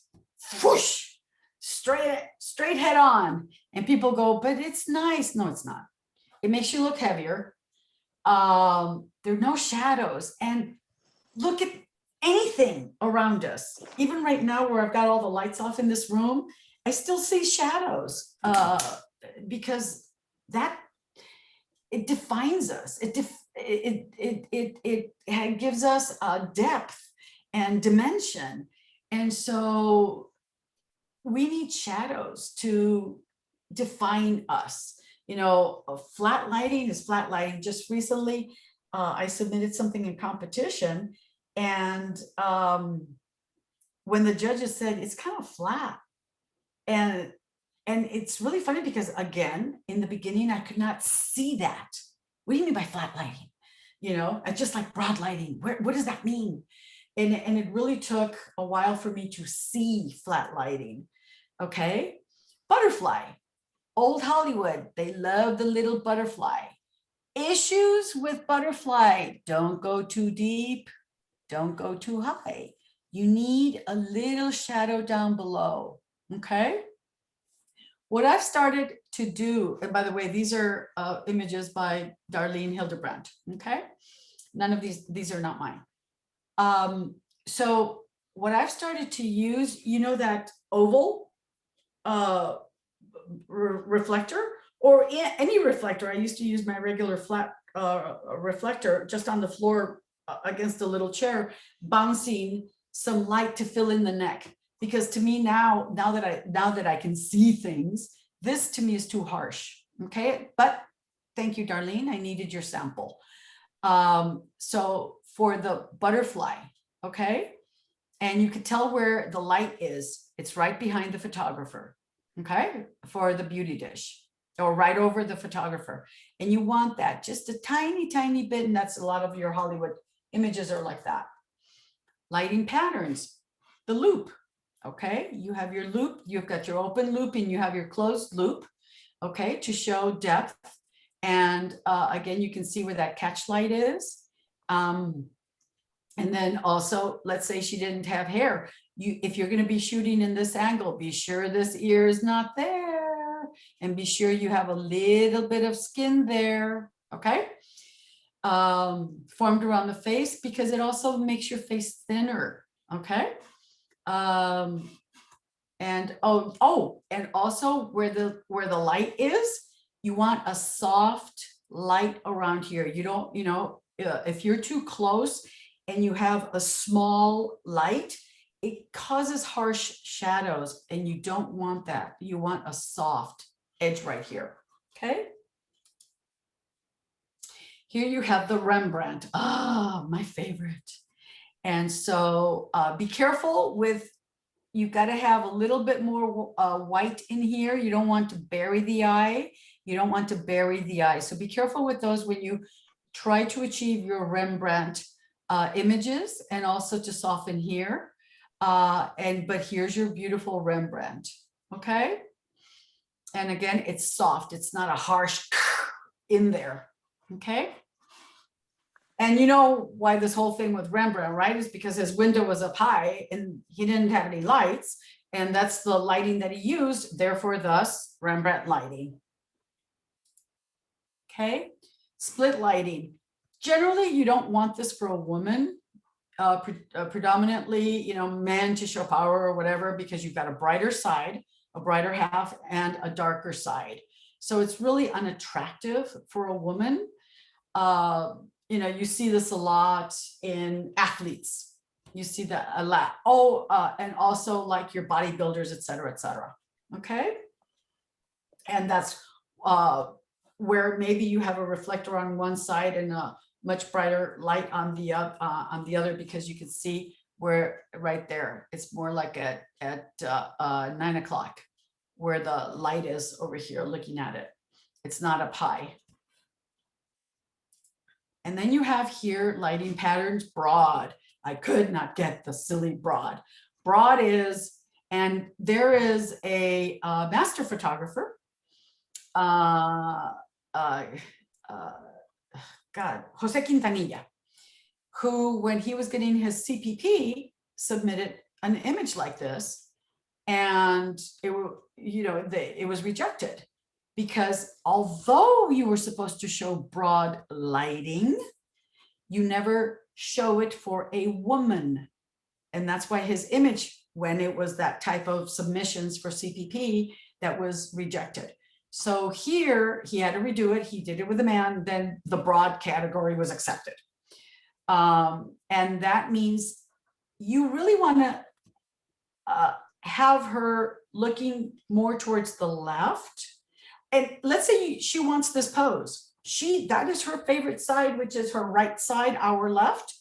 whoosh, straight head on. And people go, but it's nice. No, it's not. It makes you look heavier. There are no shadows. And look at anything around us. Even right now where I've got all the lights off in this room, I still see shadows because it defines us. It gives us depth and dimension. And so we need shadows to define us. Flat lighting is flat lighting. Just recently, I submitted something in competition, and when the judges said it's kind of flat, and it's really funny because, again, in the beginning, I could not see that. What do you mean by flat lighting? I just like broad lighting. What does that mean? And it really took a while for me to see flat lighting. Okay. Butterfly. Old Hollywood. They love the little butterfly. Issues with butterfly. Don't go too deep. Don't go too high. You need a little shadow down below. Okay. What I've started to do, and by the way, these are images by Darlene Hildebrandt, okay? None of these are not mine. So what I've started to use, that oval reflector, or any reflector. I used to use my regular flat reflector just on the floor against a little chair, bouncing some light to fill in the neck. Because to me now that I can see things, this to me is too harsh. Okay, but thank you, Darlene. I needed your sample. So for the butterfly, okay, and you can tell where the light is. It's right behind the photographer. Okay, for the beauty dish, or right over the photographer, and you want that just a tiny, tiny bit, and that's a lot of your Hollywood images are like that. Lighting patterns, the loop. Okay, you have your loop, you've got your open loop, and you have your closed loop, okay, to show depth. And again, you can see where that catch light is. And then also, let's say she didn't have hair. If you're going to be shooting in this angle, be sure this ear is not there, and be sure you have a little bit of skin there, okay? Formed around the face, because it also makes your face thinner, okay? And and also where the light is, you want a soft light around here. You don't, if you're too close and you have a small light, it causes harsh shadows, and you don't want that. You want a soft edge right here. Okay. Here you have the Rembrandt. Ah, my favorite. And so be careful with, you've got to have a little bit more white in here. You don't want to bury the eye. You don't want to bury the eye. So be careful with those when you try to achieve your Rembrandt images, and also to soften here. But here's your beautiful Rembrandt, okay? And again, it's soft. It's not a harsh in there, okay? And you know why this whole thing with Rembrandt, right? Is because his window was up high and he didn't have any lights. And that's the lighting that he used, therefore, thus Rembrandt lighting. Okay, split lighting. Generally, you don't want this for a woman. Predominantly, you know, men to show power or whatever, because you've got a brighter side, a brighter half, and a darker side. So it's really unattractive for a woman. You know, you see this a lot in athletes. You see that a lot. Oh, and also like your bodybuilders, et cetera, et cetera. Okay. And that's where maybe you have a reflector on one side and a much brighter light on the other, because you can see where right there, it's more like at 9 o'clock where the light is over here looking at it. It's not up high. And then you have here lighting patterns, broad. I could not get the silly broad. Broad is, and there is a master photographer, Jose Quintanilla, who, when he was getting his CPP, submitted an image like this, and it was rejected, because although you were supposed to show broad lighting, you never show it for a woman. And that's why his image, when it was that type of submissions for CPP, that was rejected. So here he had to redo it. He did it with a man, then the broad category was accepted. And that means you really want to have her looking more towards the left. And let's say she wants this pose. That is her favorite side, which is her right side, our left.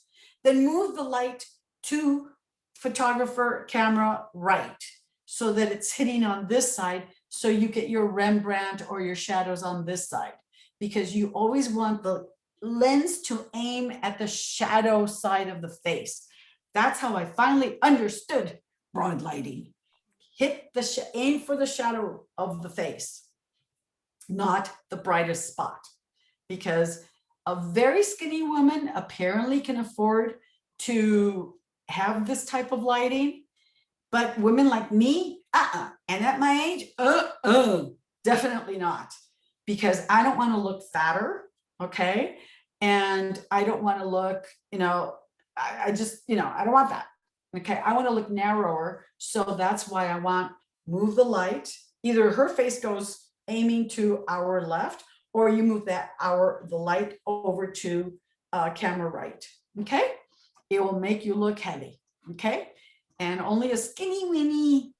Then move the light to photographer camera right, so that it's hitting on this side, so you get your Rembrandt or your shadows on this side, because you always want the lens to aim at the shadow side of the face. That's how I finally understood broad lighting. Aim for the shadow of the face, not the brightest spot, because a very skinny woman apparently can afford to have this type of lighting, but women like me, and at my age, definitely not, because I don't want to look fatter, okay, and I don't want to look, I just, I don't want that, okay, I want to look narrower, so that's why I want move the light. Either her face goes aiming to our left, or you move the light over to camera right, okay? It will make you look heavy, okay? And only a skinny weeny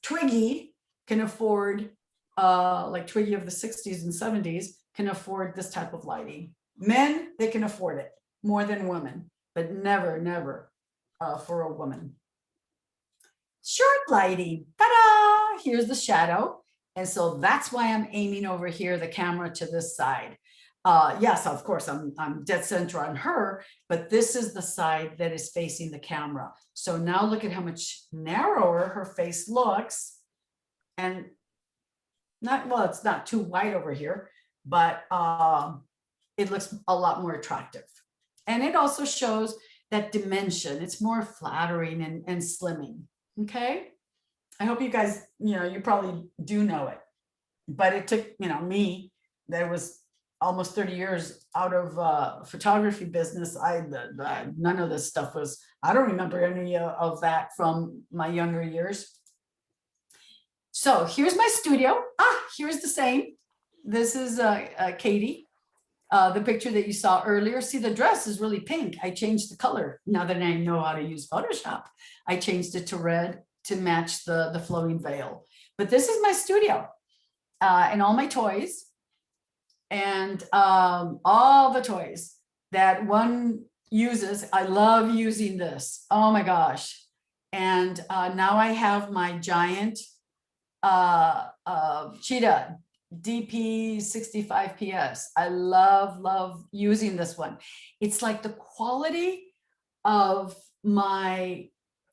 Twiggy can afford, like Twiggy of the 60s and 70s, can afford this type of lighting. Men, they can afford it more than women, but never, never for a woman. Short lighting, ta-da! Here's the shadow. And so that's why I'm aiming over here, the camera to this side. Yes, of course, I'm dead center on her, but this is the side that is facing the camera. So now look at how much narrower her face looks. And it's not too wide over here, but it looks a lot more attractive. And it also shows that dimension. It's more flattering and slimming, okay? I hope you guys, you probably do know it, but it took, me, there was almost 30 years out of photography business. None of this stuff was, I don't remember any of that from my younger years. So here's my studio. Here's the same. This is Katie, the picture that you saw earlier. See, the dress is really pink. I changed the color. Now that I know how to use Photoshop, I changed it to red to match the flowing veil. But this is my studio and all my toys, and all the toys that one uses. I love using this. Oh my gosh. And now I have my giant cheetah DP 65 PS. I love using this one. It's like the quality of my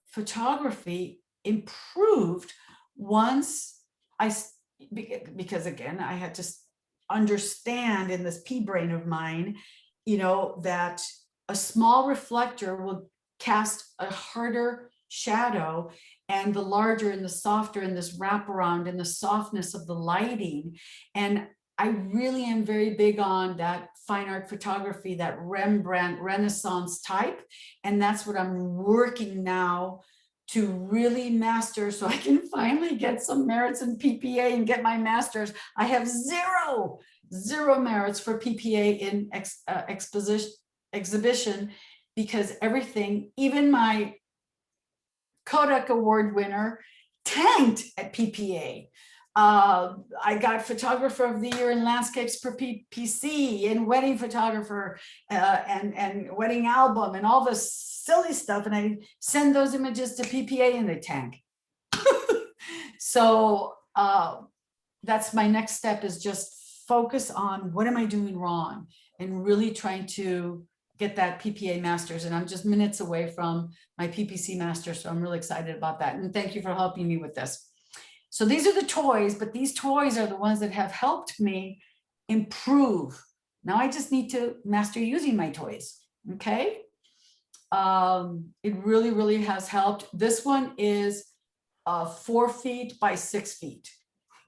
photography improved once because again, I had to understand in this pea brain of mine, you know, that a small reflector will cast a harder shadow, and the larger and the softer and this wraparound and the softness of the lighting. And I really am very big on that fine art photography, that Rembrandt Renaissance type. And that's what I'm working now to really master, so I can finally get some merits in PPA and get my master's. I have zero merits for PPA in exhibition, because everything, even my Kodak Award winner, tanked at PPA. I got Photographer of the Year in Landscapes for PPC, and Wedding Photographer, and Wedding Album, and all this silly stuff. And I send those images to PPA and they tank. So that's my next step, is just focus on what am I doing wrong, and really trying to get that PPA masters. And I'm just minutes away from my PPC master. So I'm really excited about that. And thank you for helping me with this. So these are the toys, but these toys are the ones that have helped me improve. Now I just need to master using my toys. Okay. It really has helped. This one is 4 feet by 6 feet.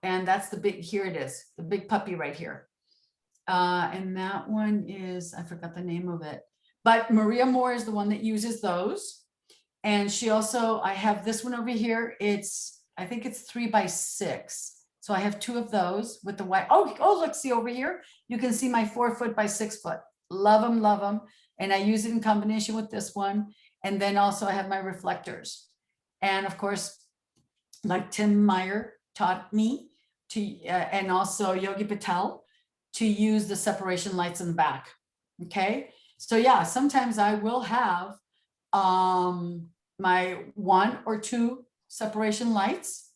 And that's the big, here it is, the big puppy right here. And that one is, I forgot the name of it, but Maria Moore is the one that uses those. And she also, I have this one over here. I think it's 3 by 6. So I have 2 of those with the white. Oh, look, see over here, you can see my 4 foot by 6 foot. Love them. And I use it in combination with this one. And then also I have my reflectors. And of course, like Tim Meyer taught me to, and also Yogi Patel, to use the separation lights in the back. Okay. So yeah, sometimes I will have my 1 or 2 separation lights.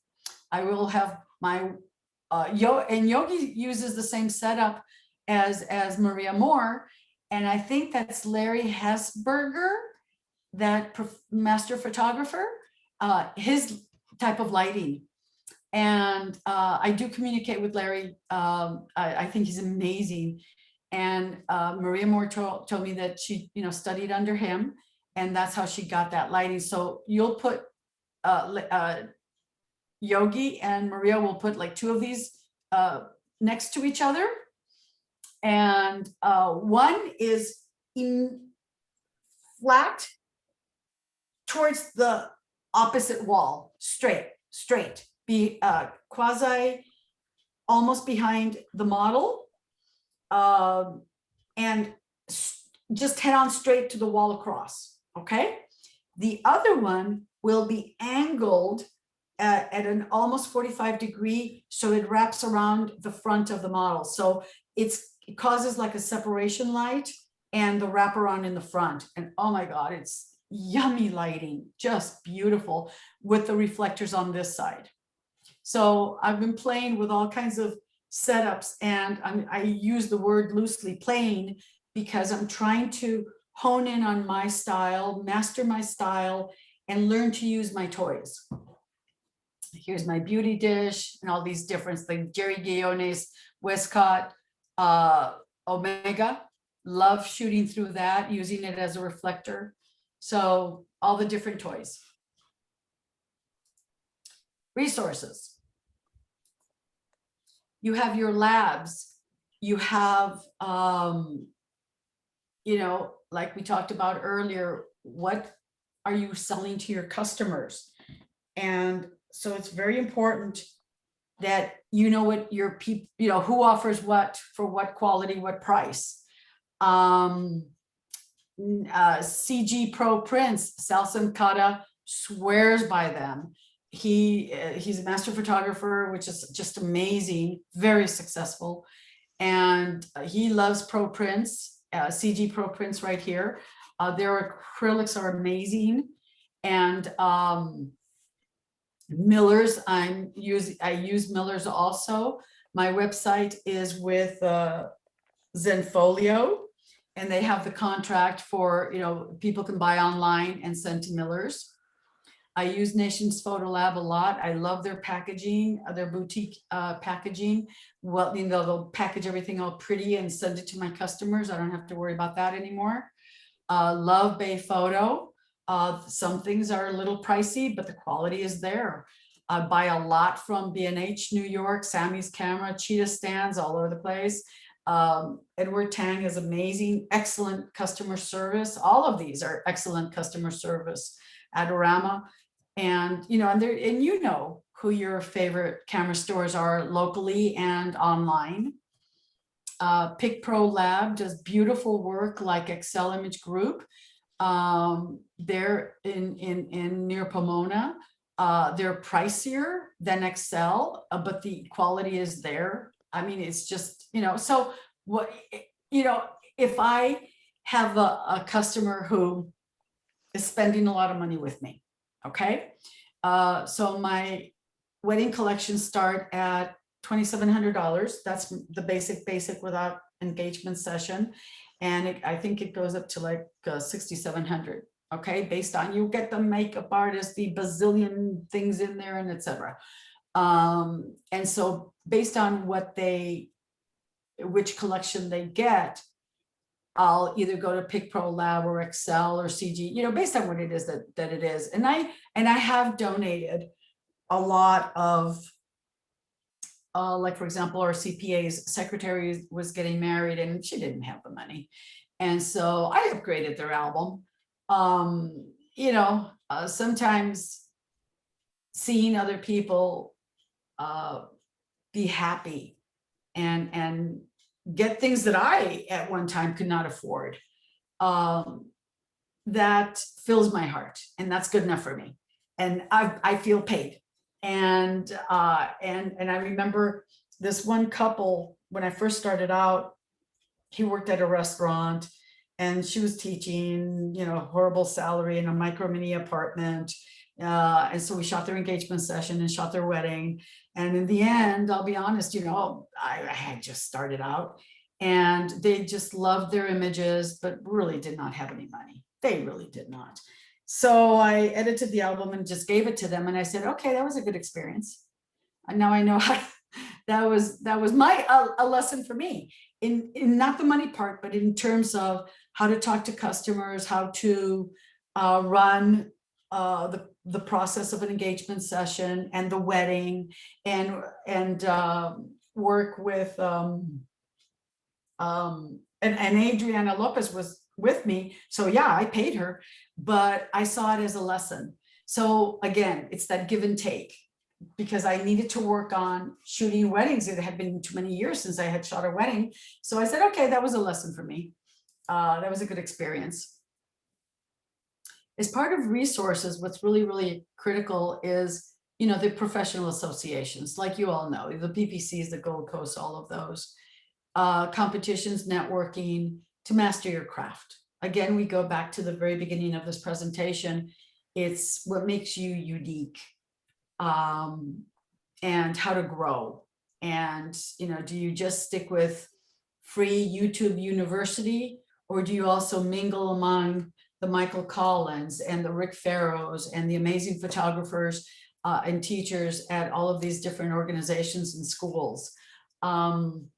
I will have my and Yogi uses the same setup as Maria Moore. And I think that's Larry Hesberger, that master photographer, his type of lighting. And I do communicate with Larry. I think he's amazing. And Maria Moore told me that she, studied under him, and that's how she got that lighting. So you'll put Yogi and Maria will put like 2 of these next to each other. And one is in flat towards the opposite wall, straight, be quasi almost behind the model, and just head on straight to the wall across. Okay. The other one will be angled at an almost 45 degree, so it wraps around the front of the model. So it causes like a separation light and the wraparound in the front. And oh my God, it's yummy lighting, just beautiful, with the reflectors on this side. So I've been playing with all kinds of setups, and I use the word loosely, playing, because I'm trying to hone in on my style, master my style, and learn to use my toys. Here's my beauty dish and all these different things. Jerry Guillone's Westcott Omega. Love shooting through that, using it as a reflector. So all the different toys. Resources. You have your labs. You have, like we talked about earlier, what are you selling to your customers? And so it's very important that you know what your people, who offers what for what quality, what price. CG Pro Prints, Salson Kata swears by them. He's a master photographer, which is just amazing, very successful. And he loves Pro Prints, CG Pro Prints right here. Their acrylics are amazing. And Miller's, I use Miller's also. My website is with Zenfolio, and they have the contract for, people can buy online and send to Miller's. I use Nations Photo Lab a lot. I love their packaging, their boutique packaging. Well, they'll package everything all pretty and send it to my customers. I don't have to worry about that anymore. Love Bay Photo. Some things are a little pricey, but the quality is there. I buy a lot from B&H New York, Sammy's Camera, Cheetah stands all over the place. Edward Tang is amazing, excellent customer service. All of these are excellent customer service. Adorama, and you know who your favorite camera stores are locally and online. PicPro Lab does beautiful work like Excel Image Group. They're in near Pomona. They're pricier than Excel, but the quality is there. I mean, it's just, so what, if I have a customer who is spending a lot of money with me, okay? So my wedding collections start at $2,700. That's the basic without engagement session. And I think it goes up to like 6,700. Okay, based on, you get the makeup artist, the bazillion things in there, and etc. And so based on which collection they get, I'll either go to PicPro Lab or Excel or CG, based on what it is that it is. And I have donated a lot of, like for example, our CPA's secretary was getting married and she didn't have the money. And so I upgraded their album. Sometimes seeing other people be happy and get things that I at one time could not afford, that fills my heart, and that's good enough for me. And I feel paid. And I remember this one couple, when I first started out, he worked at a restaurant and she was teaching, horrible salary in a micro mini apartment. And so we shot their engagement session and shot their wedding. And in the end, I'll be honest, I had just started out and they just loved their images, but really did not have any money. They really did not. So I edited the album and just gave it to them. And I said, okay, that was a good experience. And now I know how that was a lesson for me in not the money part, but in terms of how to talk to customers, how to run the process of an engagement session and the wedding, and work with and Adriana Lopez was with me. So yeah, I paid her, but I saw it as a lesson. So again, it's that give and take, because I needed to work on shooting weddings. It had been too many years since I had shot a wedding. So I said, okay, that was a lesson for me. That was a good experience. As part of resources, what's really, really critical is, the professional associations, like you all know, the PPCs, the Gold Coast, all of those, competitions, networking to master your craft. Again, we go back to the very beginning of this presentation. It's what makes you unique, and how to grow. And, do you just stick with free YouTube University, or do you also mingle among the Michael Collins and the Rick Farrows and the amazing photographers and teachers at all of these different organizations and schools? I'm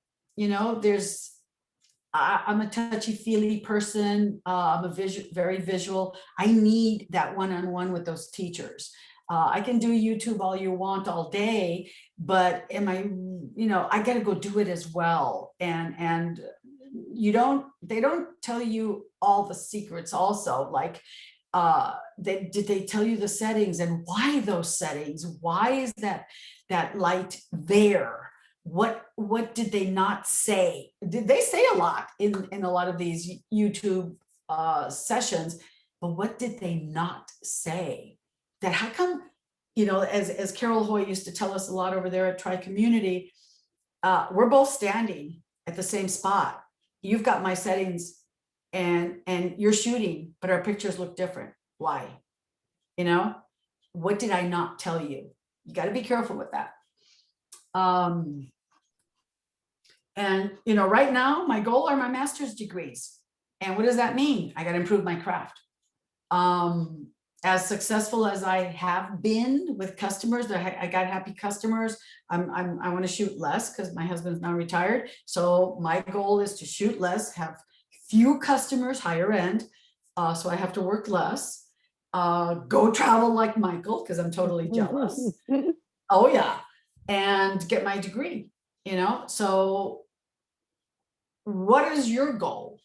a touchy-feely person. I'm very visual. I need that one-on-one with those teachers. I can do YouTube all you want all day, but I got to go do it as well. And they don't tell you all the secrets also, like, did they tell you the settings and why those settings? Why is that light there? What did they not say? Did they say a lot in a lot of these YouTube sessions, but what did they not say? That how come, as Carol Hoy used to tell us a lot over there at Tri Community, we're both standing at the same spot. You've got my settings and you're shooting, but our pictures look different. Why? You know, what did I not tell you? You got to be careful with that. And, you know, right now my goal are my master's degrees. And what does that mean? I got to improve my craft. As successful as I have been with customers, I got happy customers. I want to shoot less because my husband's now retired. So my goal is to shoot less, have few customers, higher end. So I have to work less. Go travel like Michael because I'm totally jealous. Oh yeah, and get my degree. You know, so what is your goal?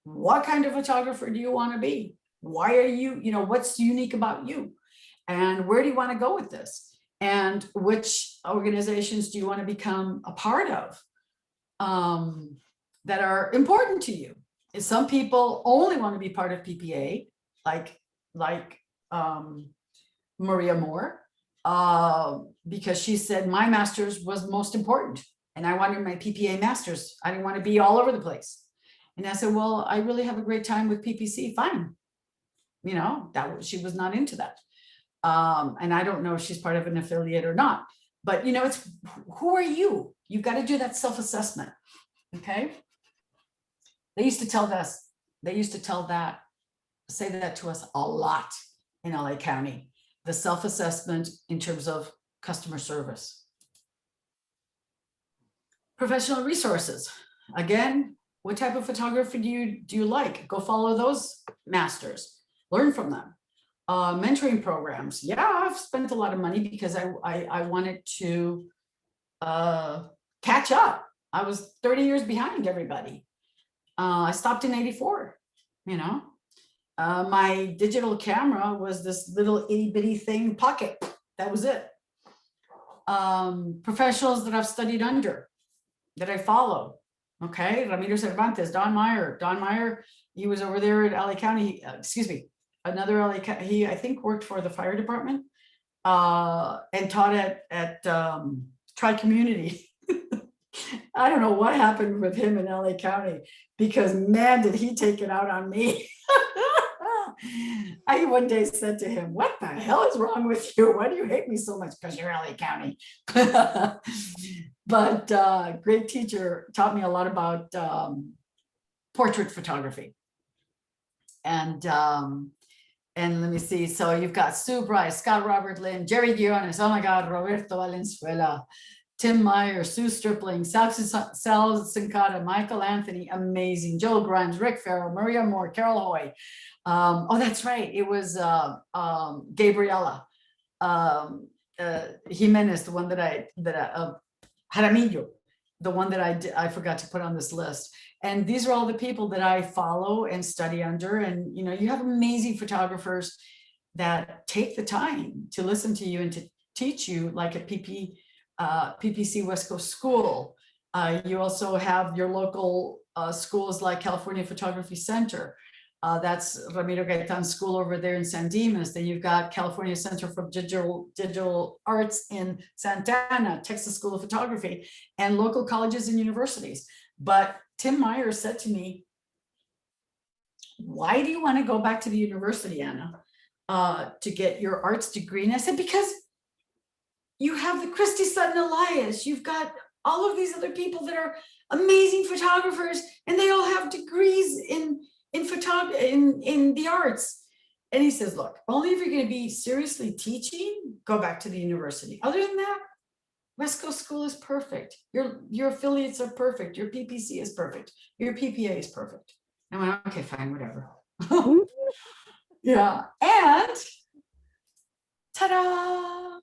What kind of photographer do you want to be? Why are you, you know, what's unique about you? And where do you want to go with this? And which organizations do you want to become a part of that are important to you? And some people only want to be part of PPA, like Maria Moore, because she said my master's was most important and I wanted my PPA master's. I didn't want to be all over the place. And I said, well, I really have a great time with PPC. Fine. You know, she was not into that. And I don't know if she's part of an affiliate or not, but you know, it's who are you? You've got to do that self-assessment. Okay. They used to tell us, say that to us a lot in LA County, the self-assessment in terms of customer service. Professional resources. Again, what type of photography do you like? Go follow those masters, learn from them. Mentoring programs. Yeah, I've spent a lot of money because I wanted to catch up. I was 30 years behind everybody. I stopped in 84, you know. My digital camera was this little itty bitty thing pocket. That was it. Professionals that I've studied under, that I follow. Okay, Ramiro Cervantes, Don Meyer, he was over there at LA County, excuse me, another LA County, he I think worked for the fire department and taught at Tri-Community. I don't know what happened with him in LA County because man, did he take it out on me. I one day said to him, what the hell is wrong with you? Why do you hate me so much? Because you're LA County. But great teacher, taught me a lot about portrait photography. And let me see. So you've got Sue Bryce, Scott Robert Lynn, Jerry Guiones, oh my God, Roberto Valenzuela, Tim Meyer, Sue Stripling, Sal Sincata, Michael Anthony, amazing, Joel Grimes, Rick Farrell, Maria Moore, Carol Hoy. Oh, that's right. It was Gabriela Jimenez, the one that Jaramillo, the one that I forgot to put on this list. And these are all the people that I follow and study under. And, you know, you have amazing photographers that take the time to listen to you and to teach you, like at PPC West Coast School. You also have your local schools like California Photography Center. That's Ramiro Gaetan's school over there in San Dimas. Then you've got California Center for Digital Arts in Santa Ana, Texas School of Photography, and local colleges and universities. But Tim Meyer said to me, why do you want to go back to the university, Anna, to get your arts degree? And I said, because you have the Christy Sutton Elias, you've got all of these other people that are amazing photographers, and they all have degrees in the arts. And he says, look, only if you're going to be seriously teaching, go back to the university. Other than that, West Coast School is perfect. Your affiliates are perfect. Your PPC is perfect. Your PPA is perfect. I went, okay, fine, whatever. Yeah. And ta-da!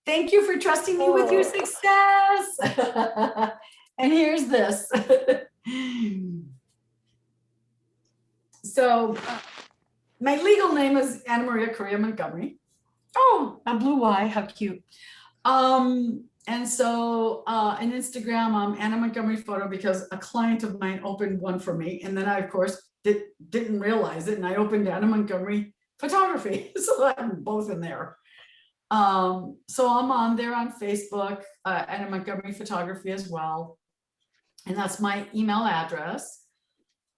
Thank you for trusting me with your success. And here's this. So my legal name is Anna Maria Correa Montgomery. Oh, a blue Y, how cute. And so on Instagram, I'm Anna Montgomery Photo because a client of mine opened one for me. And then I, of course, didn't realize it. And I opened Anna Montgomery Photography. So I'm both in there. So I'm on there on Facebook, Anna Montgomery Photography as well. And that's my email address.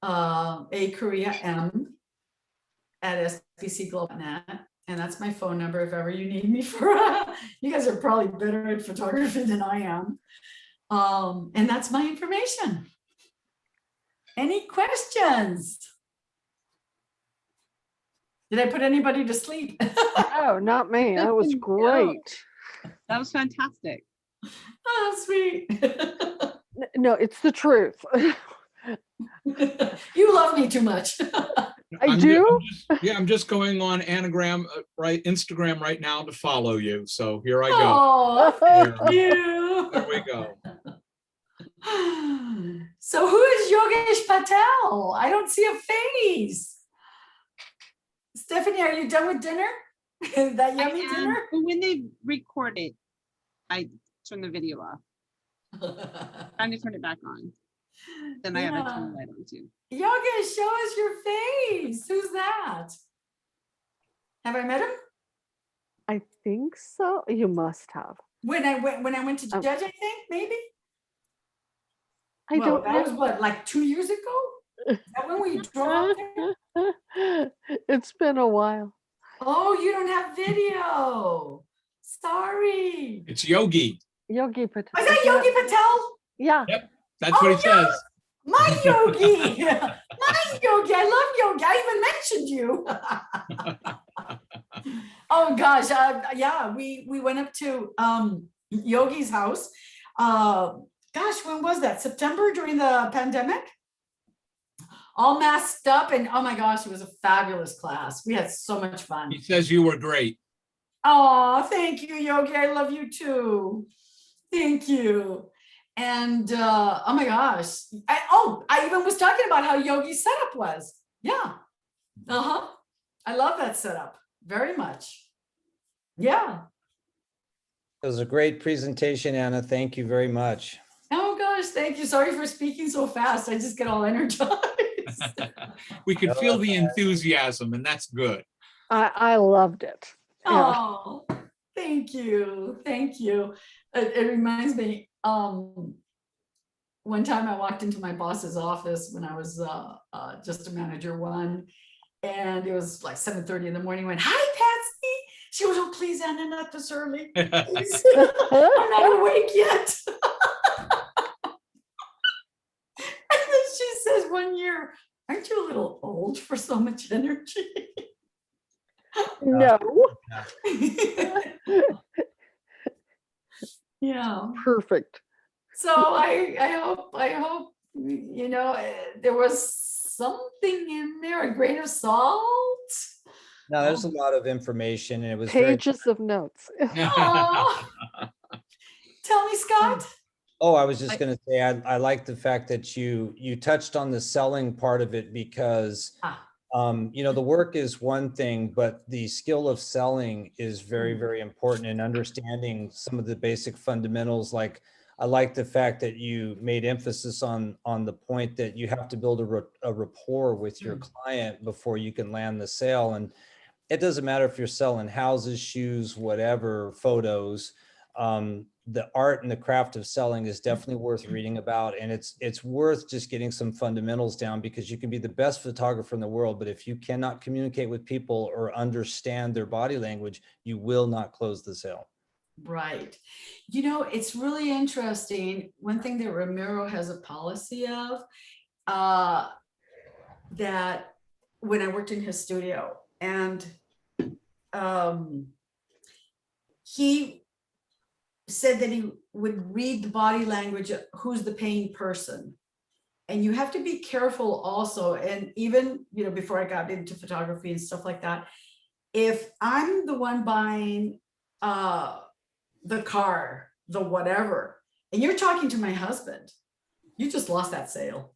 A Korea M at sbcglobal.net. And that's my phone number if ever you need me for, you guys are probably better at photography than I am. And that's my information. Any questions? Did I put anybody to sleep? Oh, not me. That was No. great. That was fantastic. Oh, sweet. No, it's the truth. You love me too much. I do? I'm just going on Anagram, Instagram right now to follow you. So here I go. Oh, thank you. There we go. So who is Yogesh Patel? I don't see a face. Stephanie, are you done with dinner? That yummy dinner? But when they record it, I turn the video off. Time to turn it back on. Then I have to turn the light on too. Yogesh, show us your face. Who's that? Have I met him? I think so. You must have. When I went to judge, I think maybe. I don't That know. was what, like 2 years ago? Is that when we drove up there? It's been a while. Oh, you don't have video. Sorry. It's Yogi. Yogi Patel. Was that Yogi Patel? Yeah. That's what he says. My Yogi. My Yogi. I love Yogi. I even mentioned you. Oh gosh. Yeah, we went up to Yogi's house. Gosh, when was that? September during the pandemic? All masked up, and oh my gosh, it was a fabulous class. We had so much fun. He says you were great. Oh, thank you, Yogi. I love you too. Thank you. And oh my gosh. I even was talking about how Yogi's setup was. Yeah. Uh-huh. I love that setup very much. Yeah. It was a great presentation, Anna. Thank you very much. Oh gosh, thank you. Sorry for speaking so fast. I just get all energized. We could feel the enthusiasm, and that's good. I loved it. Yeah. Oh, thank you. Thank you. It reminds me, one time I walked into my boss's office when I was just a manager one, and it was like 7:30 in the morning. Went, "Hi, Patsy." She goes, "Oh, please, Anna, not this early. Please. I'm not awake yet." And then she says one year, "Aren't you a little old for so much energy?" No. Yeah. Perfect. So I hope you know there was something in there, a grain of salt. No, there's a lot of information, and it was very. Pages of notes. Aw. Tell me, Scott. Oh, I was just going to say, I like the fact that you touched on the selling part of it, because the work is one thing, but the skill of selling is very, very important, and understanding some of the basic fundamentals. Like, I like the fact that you made emphasis on the point that you have to build a rapport with your client before you can land the sale. And it doesn't matter if you're selling houses, shoes, whatever, photos. The art and the craft of selling is definitely worth reading about, and it's worth just getting some fundamentals down, because you can be the best photographer in the world, but if you cannot communicate with people or understand their body language, you will not close the sale. Right. You know, it's really interesting. One thing that Ramiro has a policy of, that when I worked in his studio, and he said that he would read the body language of who's the paying person. And you have to be careful also. And even, before I got into photography and stuff like that, if I'm the one buying the car, the whatever, and you're talking to my husband, you just lost that sale,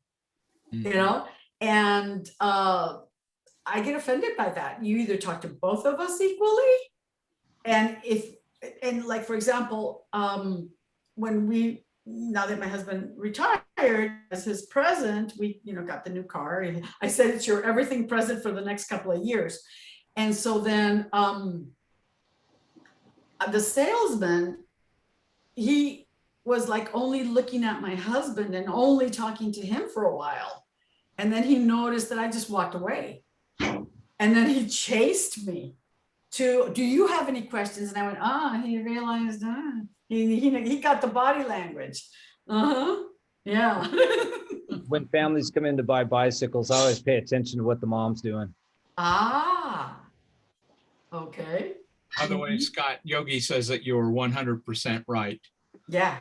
and I get offended by that. You either talk to both of us equally, and like, for example, now that my husband retired, as his present, we, got the new car, and I said, it's your everything present for the next couple of years. And so then the salesman, he was like only looking at my husband and only talking to him for a while. And then he noticed that I just walked away. And then he chased me to, do you have any questions? And I went, he realized, he got the body language. Uh-huh. Yeah. When families come in to buy bicycles, I always pay attention to what the mom's doing. Okay. By the way, Scott, Yogi says that you were 100% right. Yeah.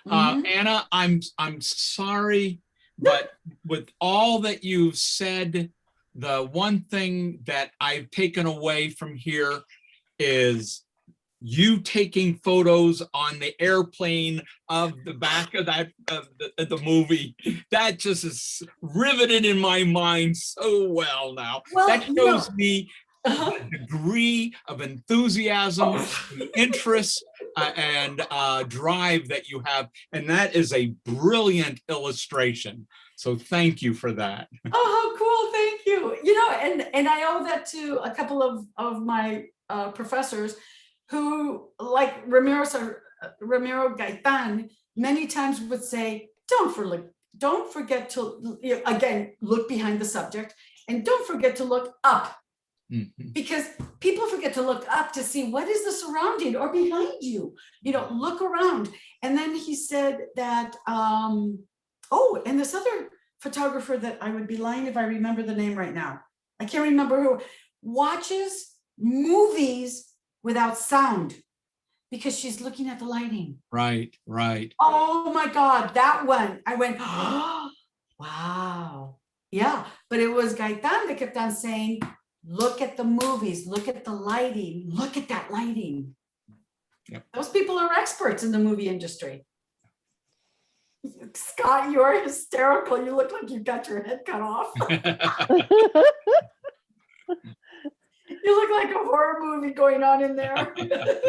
Anna, I'm sorry, but with all that you've said, the one thing that I've taken away from here is you taking photos on the airplane of the back of that of the movie. That just is riveted in my mind so well now. Well, that shows me the degree of enthusiasm, the interest, and drive that you have. And that is a brilliant illustration. So thank you for that. Oh, cool. Thank you. You know, and I owe that to a couple of my professors who, like Ramiro Gaitan, many times would say, don't forget to, again, look behind the subject, and don't forget to look up. Because people forget to look up to see what is the surrounding or behind you, look around. And then he said that, and this other photographer that I would be lying if I remember the name right now. I can't remember who, watches movies without sound because she's looking at the lighting. Right. Oh my God, that one. I went, oh, wow. Yeah, but it was Gaitan that kept on saying, look at the movies, look at the lighting, look at that lighting. Yep. Those people are experts in the movie industry. Scott, you are hysterical. You look like you got your head cut off. You look like a horror movie going on in there.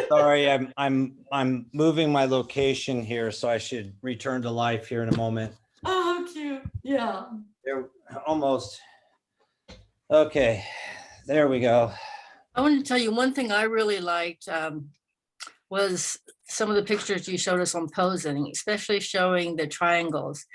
Sorry, I'm moving my location here, so I should return to life here in a moment. Oh, how cute. Yeah. There, almost. Okay, there we go. I want to tell you one thing I really liked was some of the pictures you showed us on posing, especially showing the triangles,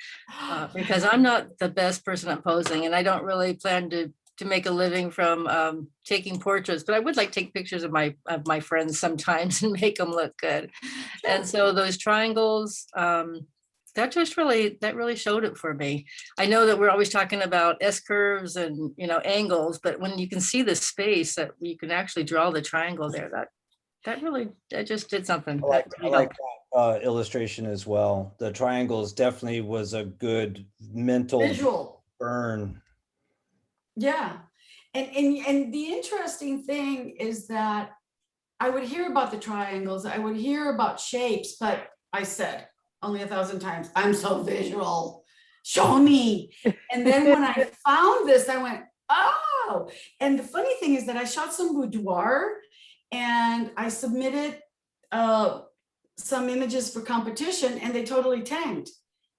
because I'm not the best person at posing, and I don't really plan to make a living from taking portraits, but I would like to take pictures of my friends sometimes and make them look good. Sure. And so those triangles, that really showed it for me. I know that we're always talking about S-curves and angles, but when you can see the space that you can actually draw the triangle there, that just did something. I like that illustration as well. The triangles definitely was a good mental visual burn. Yeah. And the interesting thing is that I would hear about the triangles, I would hear about shapes, but I said only 1,000 times, I'm so visual, show me. And then when I found this, I went, oh. And the funny thing is that I shot some boudoir and I submitted some images for competition and they totally tanked.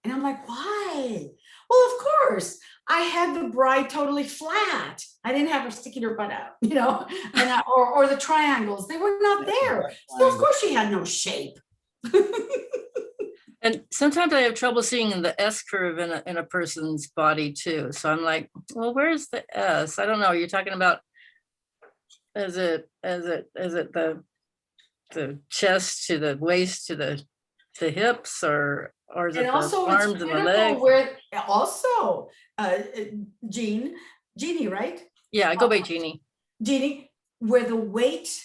And I'm like, why? Well, of course, I had the bride totally flat. I didn't have her sticking her butt out, and or the triangles, they were not there. So of course she had no shape. And sometimes I have trouble seeing the S curve in a person's body too. So I'm like, well, where's the S? I don't know. You're talking about, is it the chest to the waist to the hips, or is it the arms and the legs? Where also, Jeannie, right? Yeah, I go by Jeannie. Jeannie, where the weight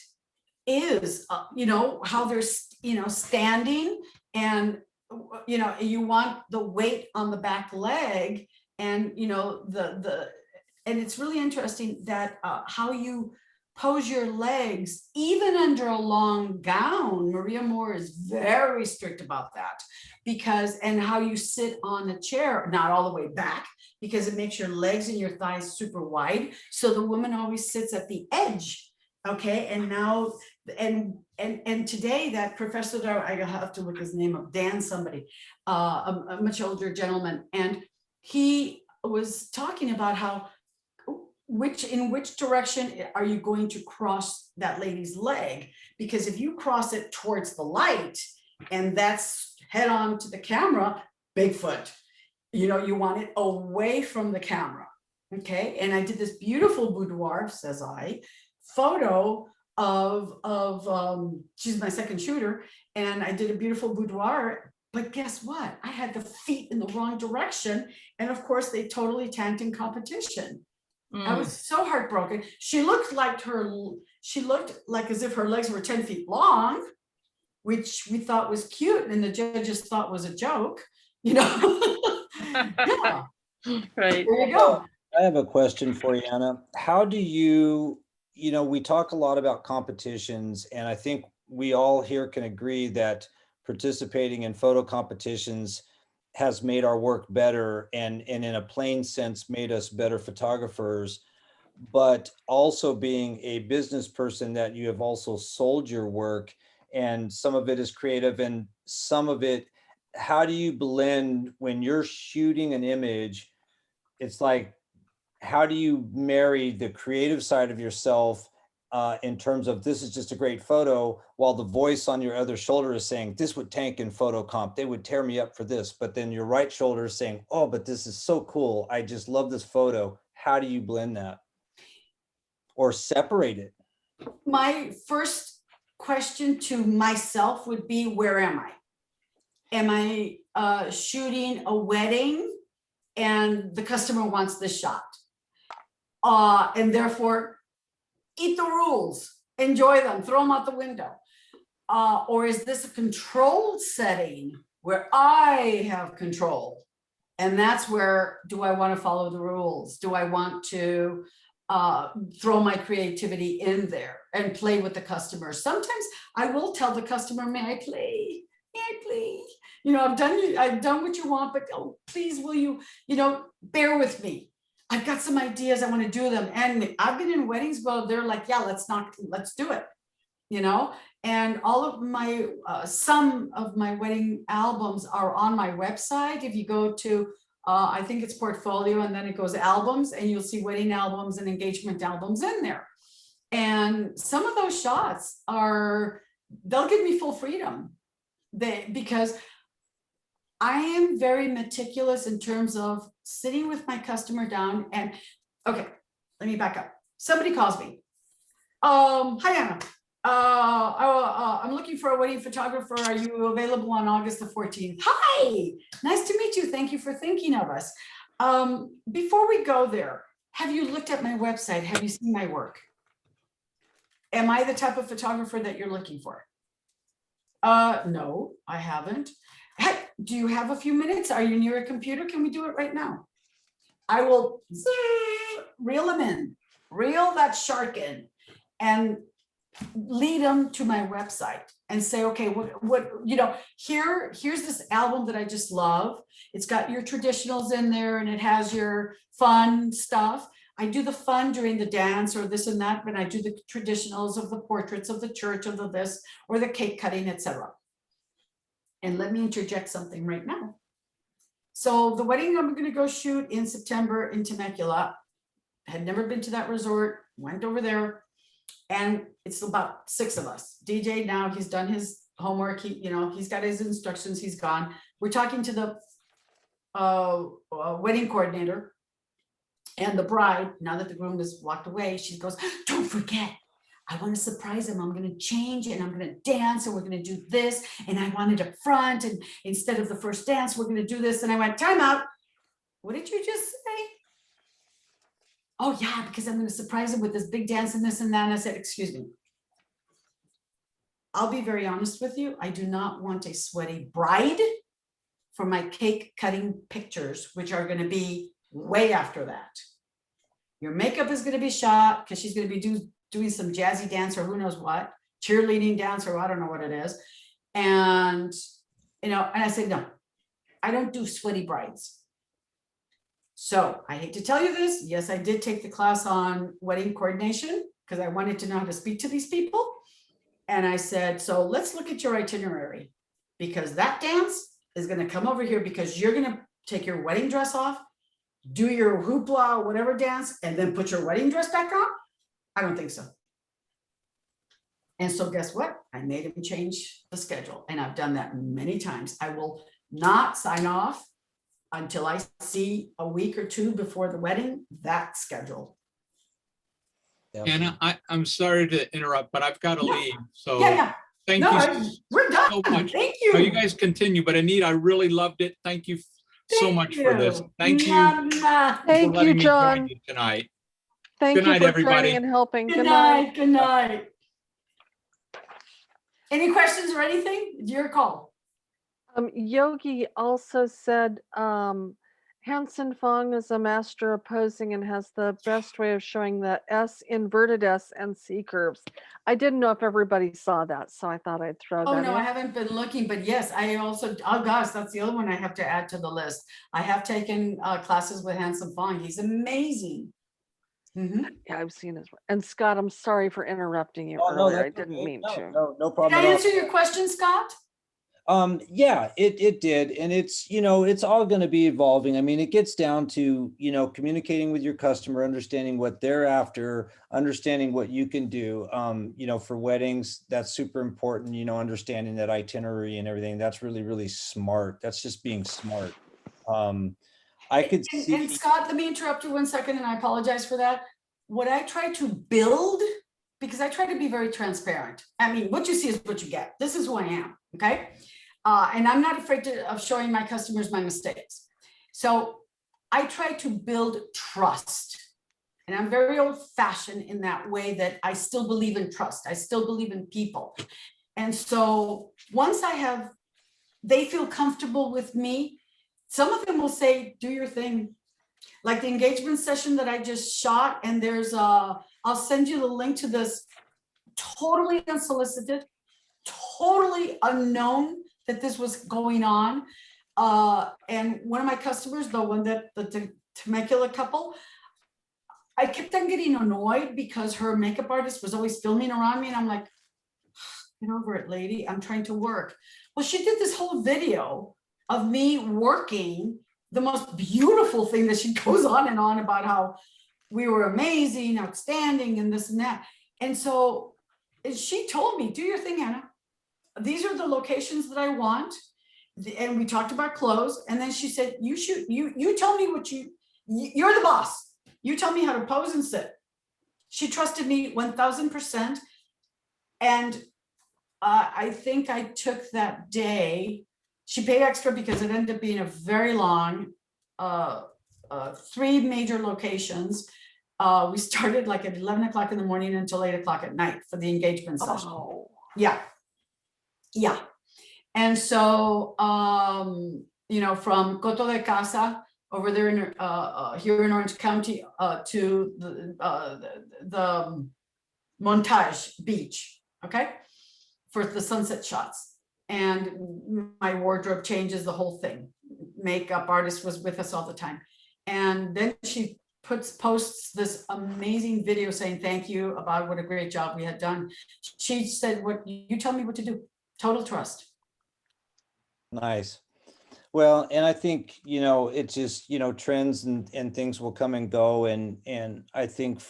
is, how they're, standing, and you want the weight on the back leg, and and it's really interesting that how you pose your legs, even under a long gown. Maria Moore is very strict about that, and how you sit on a chair, not all the way back, because it makes your legs and your thighs super wide. So the woman always sits at the edge. Okay. And now, and today that professor, I have to look his name up, Dan somebody, a much older gentleman. And he was talking about how, in which direction are you going to cross that lady's leg? Because if you cross it towards the light and that's head on to the camera, Bigfoot. You know, you want it away from the camera. Okay, and I did this beautiful boudoir, says I, photo of she's my second shooter, and I did a beautiful boudoir. But guess what? I had the feet in the wrong direction, and of course they totally tanked in competition. I was so heartbroken. She looked like as if her legs were 10 feet long, which we thought was cute, and the judges thought was a joke, you know. Yeah, Right. there you go. I have a question for you, Anna. How do you, we talk a lot about competitions, and I think we all here can agree that participating in photo competitions has made our work better and in a plain sense made us better photographers. But also being a business person, that you have also sold your work, and some of it is creative and some of it, how do you blend when you're shooting an image? It's like, how do you marry the creative side of yourself in terms of this is just a great photo, while the voice on your other shoulder is saying this would tank in photo comp, they would tear me up for this, but then your right shoulder is saying, oh, but this is so cool, I just love this photo. How do you blend that or separate it? My first question to myself would be, where am I? Am I shooting a wedding and the customer wants this shot? And therefore, eat the rules, enjoy them, throw them out the window. Or is this a controlled setting where I have control? And that's where, do I want to follow the rules? Do I want to throw my creativity in there and play with the customer? Sometimes I will tell the customer, may I play? May I play? You know, I've done what you want, but oh, please, will you, bear with me. I've got some ideas, I want to do them. And I've been in weddings where they're like, yeah, let's do it. And all of my, some of my wedding albums are on my website. If you go to, I think it's portfolio, and then it goes albums, and you'll see wedding albums and engagement albums in there. And some of those shots they'll give me full freedom. Because I am very meticulous in terms of sitting with my customer down and, okay, let me back up. Somebody calls me. Hi, Anna. I'm looking for a wedding photographer. Are you available on August the 14th? Hi, nice to meet you. Thank you for thinking of us. Before we go there, have you looked at my website? Have you seen my work? Am I the type of photographer that you're looking for? No, I haven't. Hey, do you have a few minutes? Are you near a computer? Can we do it right now? I will reel them in, reel that shark in, and lead them to my website and say, okay, here's this album that I just love. It's got your traditionals in there and it has your fun stuff. I do the fun during the dance or this and that, but I do the traditionals of the portraits of the church, of the this or the cake cutting, etc. And let me interject something right now. So the wedding I'm going to go shoot in September in Temecula, had never been to that resort, went over there, and it's about 6 of us. DJ now, he's done his homework, he's got his instructions, he's gone. We're talking to the wedding coordinator and the bride. Now that the groom has walked away, she goes, don't forget, I want to surprise him. I'm going to change and I'm going to dance and we're going to do this. And I want it up front. And instead of the first dance, we're going to do this. And I went, time out. What did you just say? Oh yeah, because I'm going to surprise him with this big dance and this and that. And I said, excuse me. I'll be very honest with you. I do not want a sweaty bride for my cake cutting pictures, which are going to be way after that. Your makeup is going to be shot because she's going to be doing some jazzy dance or who knows what, cheerleading dance or I don't know what it is. And, and I said, no, I don't do sweaty brides. So I hate to tell you this. Yes, I did take the class on wedding coordination because I wanted to know how to speak to these people. And I said, so let's look at your itinerary because that dance is going to come over here because you're going to take your wedding dress off, do your hoopla or whatever dance, and then put your wedding dress back on. I don't think so. And so guess what? I made him change the schedule. And I've done that many times. I will not sign off until I see a week or two before the wedding, that's scheduled. And I'm sorry to interrupt, but I've got to No. leave. So Yeah, thank no, you we're so done. much. Thank No, you. you guys continue, but Anita, I really loved it. Thank you so Thank much for this. you. Thank you Mwah. for Thank you, letting me join John. you tonight. Thank Good you night, for everybody. joining and helping. Good night. Good night. Any questions or anything? It's your call. Yogi also said, Hanson Fong is a master of posing and has the best way of showing the inverted S and C curves. I didn't know if everybody saw that, so I thought I'd throw Oh, that no, in. I haven't been looking, but yes, I also, oh gosh, that's the other one I have to add to the list. I have taken classes with Handsome Fong. He's amazing. Mhm. Yeah, I've seen his. And Scott, I'm sorry for interrupting you Oh, no, earlier. I that's didn't okay. mean to. No Did problem I at all. answer your question, Scott? Yeah, it did. And it's, it's all going to be evolving. I mean, it gets down to, communicating with your customer, understanding what they're after, understanding what you can do. For weddings, that's super important, understanding that itinerary and everything. That's really, really smart. That's just being smart. I could And see. Scott, let me interrupt you 1 second, and I apologize for that. What I try to build, because I try to be very transparent. I mean, what you see is what you get. This is who I am, okay? And I'm not afraid of showing my customers my mistakes. So I try to build trust. And I'm very old-fashioned in that way, that I still believe in trust. I still believe in people. And so once they feel comfortable with me, some of them will say, do your thing. Like the engagement session that I just shot, and I'll send you the link to this, totally unsolicited, totally unknown that this was going on. And one of my customers, the Temecula couple, I kept on getting annoyed because her makeup artist was always filming around me, and I'm like, get over it, lady, I'm trying to work. Well, she did this whole video of me working, the most beautiful thing that she goes on and on about how we were amazing, outstanding, and this and that. And so she told me, do your thing, Anna. These are the locations that I want. And we talked about clothes. And then she said, you tell me you're the boss. You tell me how to pose and sit. She trusted me 1000%. And I think I took that day. She paid extra because it ended up being a very long, 3 major locations. We started like at 11 o'clock in the morning until 8 o'clock at night for the engagement session. Oh. Yeah. And so, from Coto de Casa over there in here in Orange County to the Montage Beach, okay, for the sunset shots. And my wardrobe changes, the whole thing. Makeup artist was with us all the time. And then she posts this amazing video saying thank you about what a great job we had done. She said, "What you tell me what to do, total trust." Nice. Well, and I think, it's just, trends and things will come and go. And I think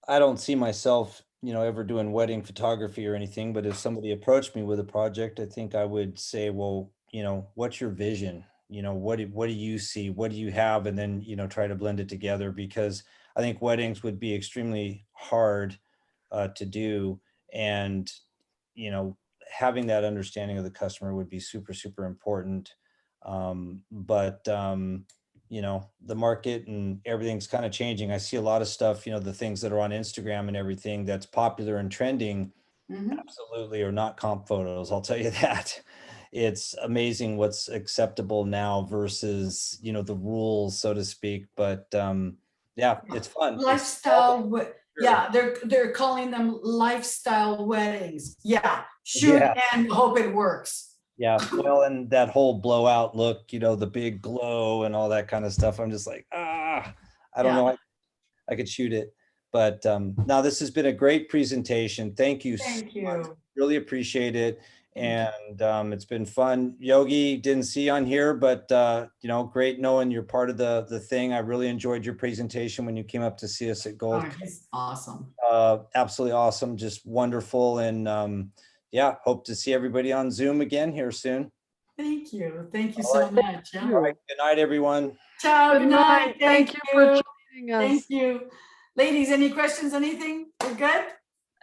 I don't see myself, ever doing wedding photography or anything, but if somebody approached me with a project, I think I would say, well, what's your vision? What do you see? What do you have? And then, try to blend it together, because I think weddings would be extremely hard to do. And, having that understanding of the customer would be super, super important. The market and everything's kind of changing. I see a lot of stuff, the things that are on Instagram and everything that's popular and trending absolutely are not comp photos. I'll tell you that. It's amazing what's acceptable now versus, the rules, so to speak. But yeah, it's fun. Lifestyle, yeah, they're calling them lifestyle weddings. Yeah, shoot and hope it works. Yeah, well, and that whole blowout look, the big glow and all that kind of stuff. I'm just like, I don't know. I could shoot it. But now this has been a great presentation. Thank you. Thank so much. you. Really appreciate it. And it's been fun. Yogi, didn't see on here, but great knowing you're part of the thing. I really enjoyed your presentation when you came up to see us at Gold. He's awesome. Absolutely awesome. Just wonderful. And hope to see everybody on Zoom again here soon. Thank you. Thank you All so right. much. yeah. All right, good night, everyone. Ciao, good night. Thank you for joining us. Thank you. Ladies, any questions, anything? We're good?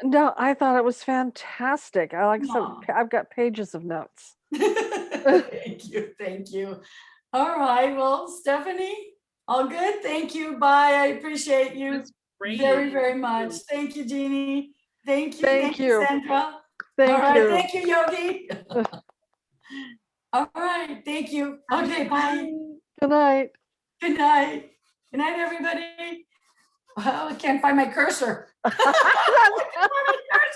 No, I thought it was fantastic. I like Aw. I've got pages of notes. Thank you, thank you. All right, well, Stephanie, all good? Thank you, bye, I appreciate you That's great. very, very Thank much. you. Thank you, Jeannie. Thank you, Thank thank you, you. Sandra. All Thank right, you. thank you, Yogi. All right, thank you. Okay, bye. Good night. Good night. Good night, everybody. Well, I can't find my cursor. That's- Find my cursor.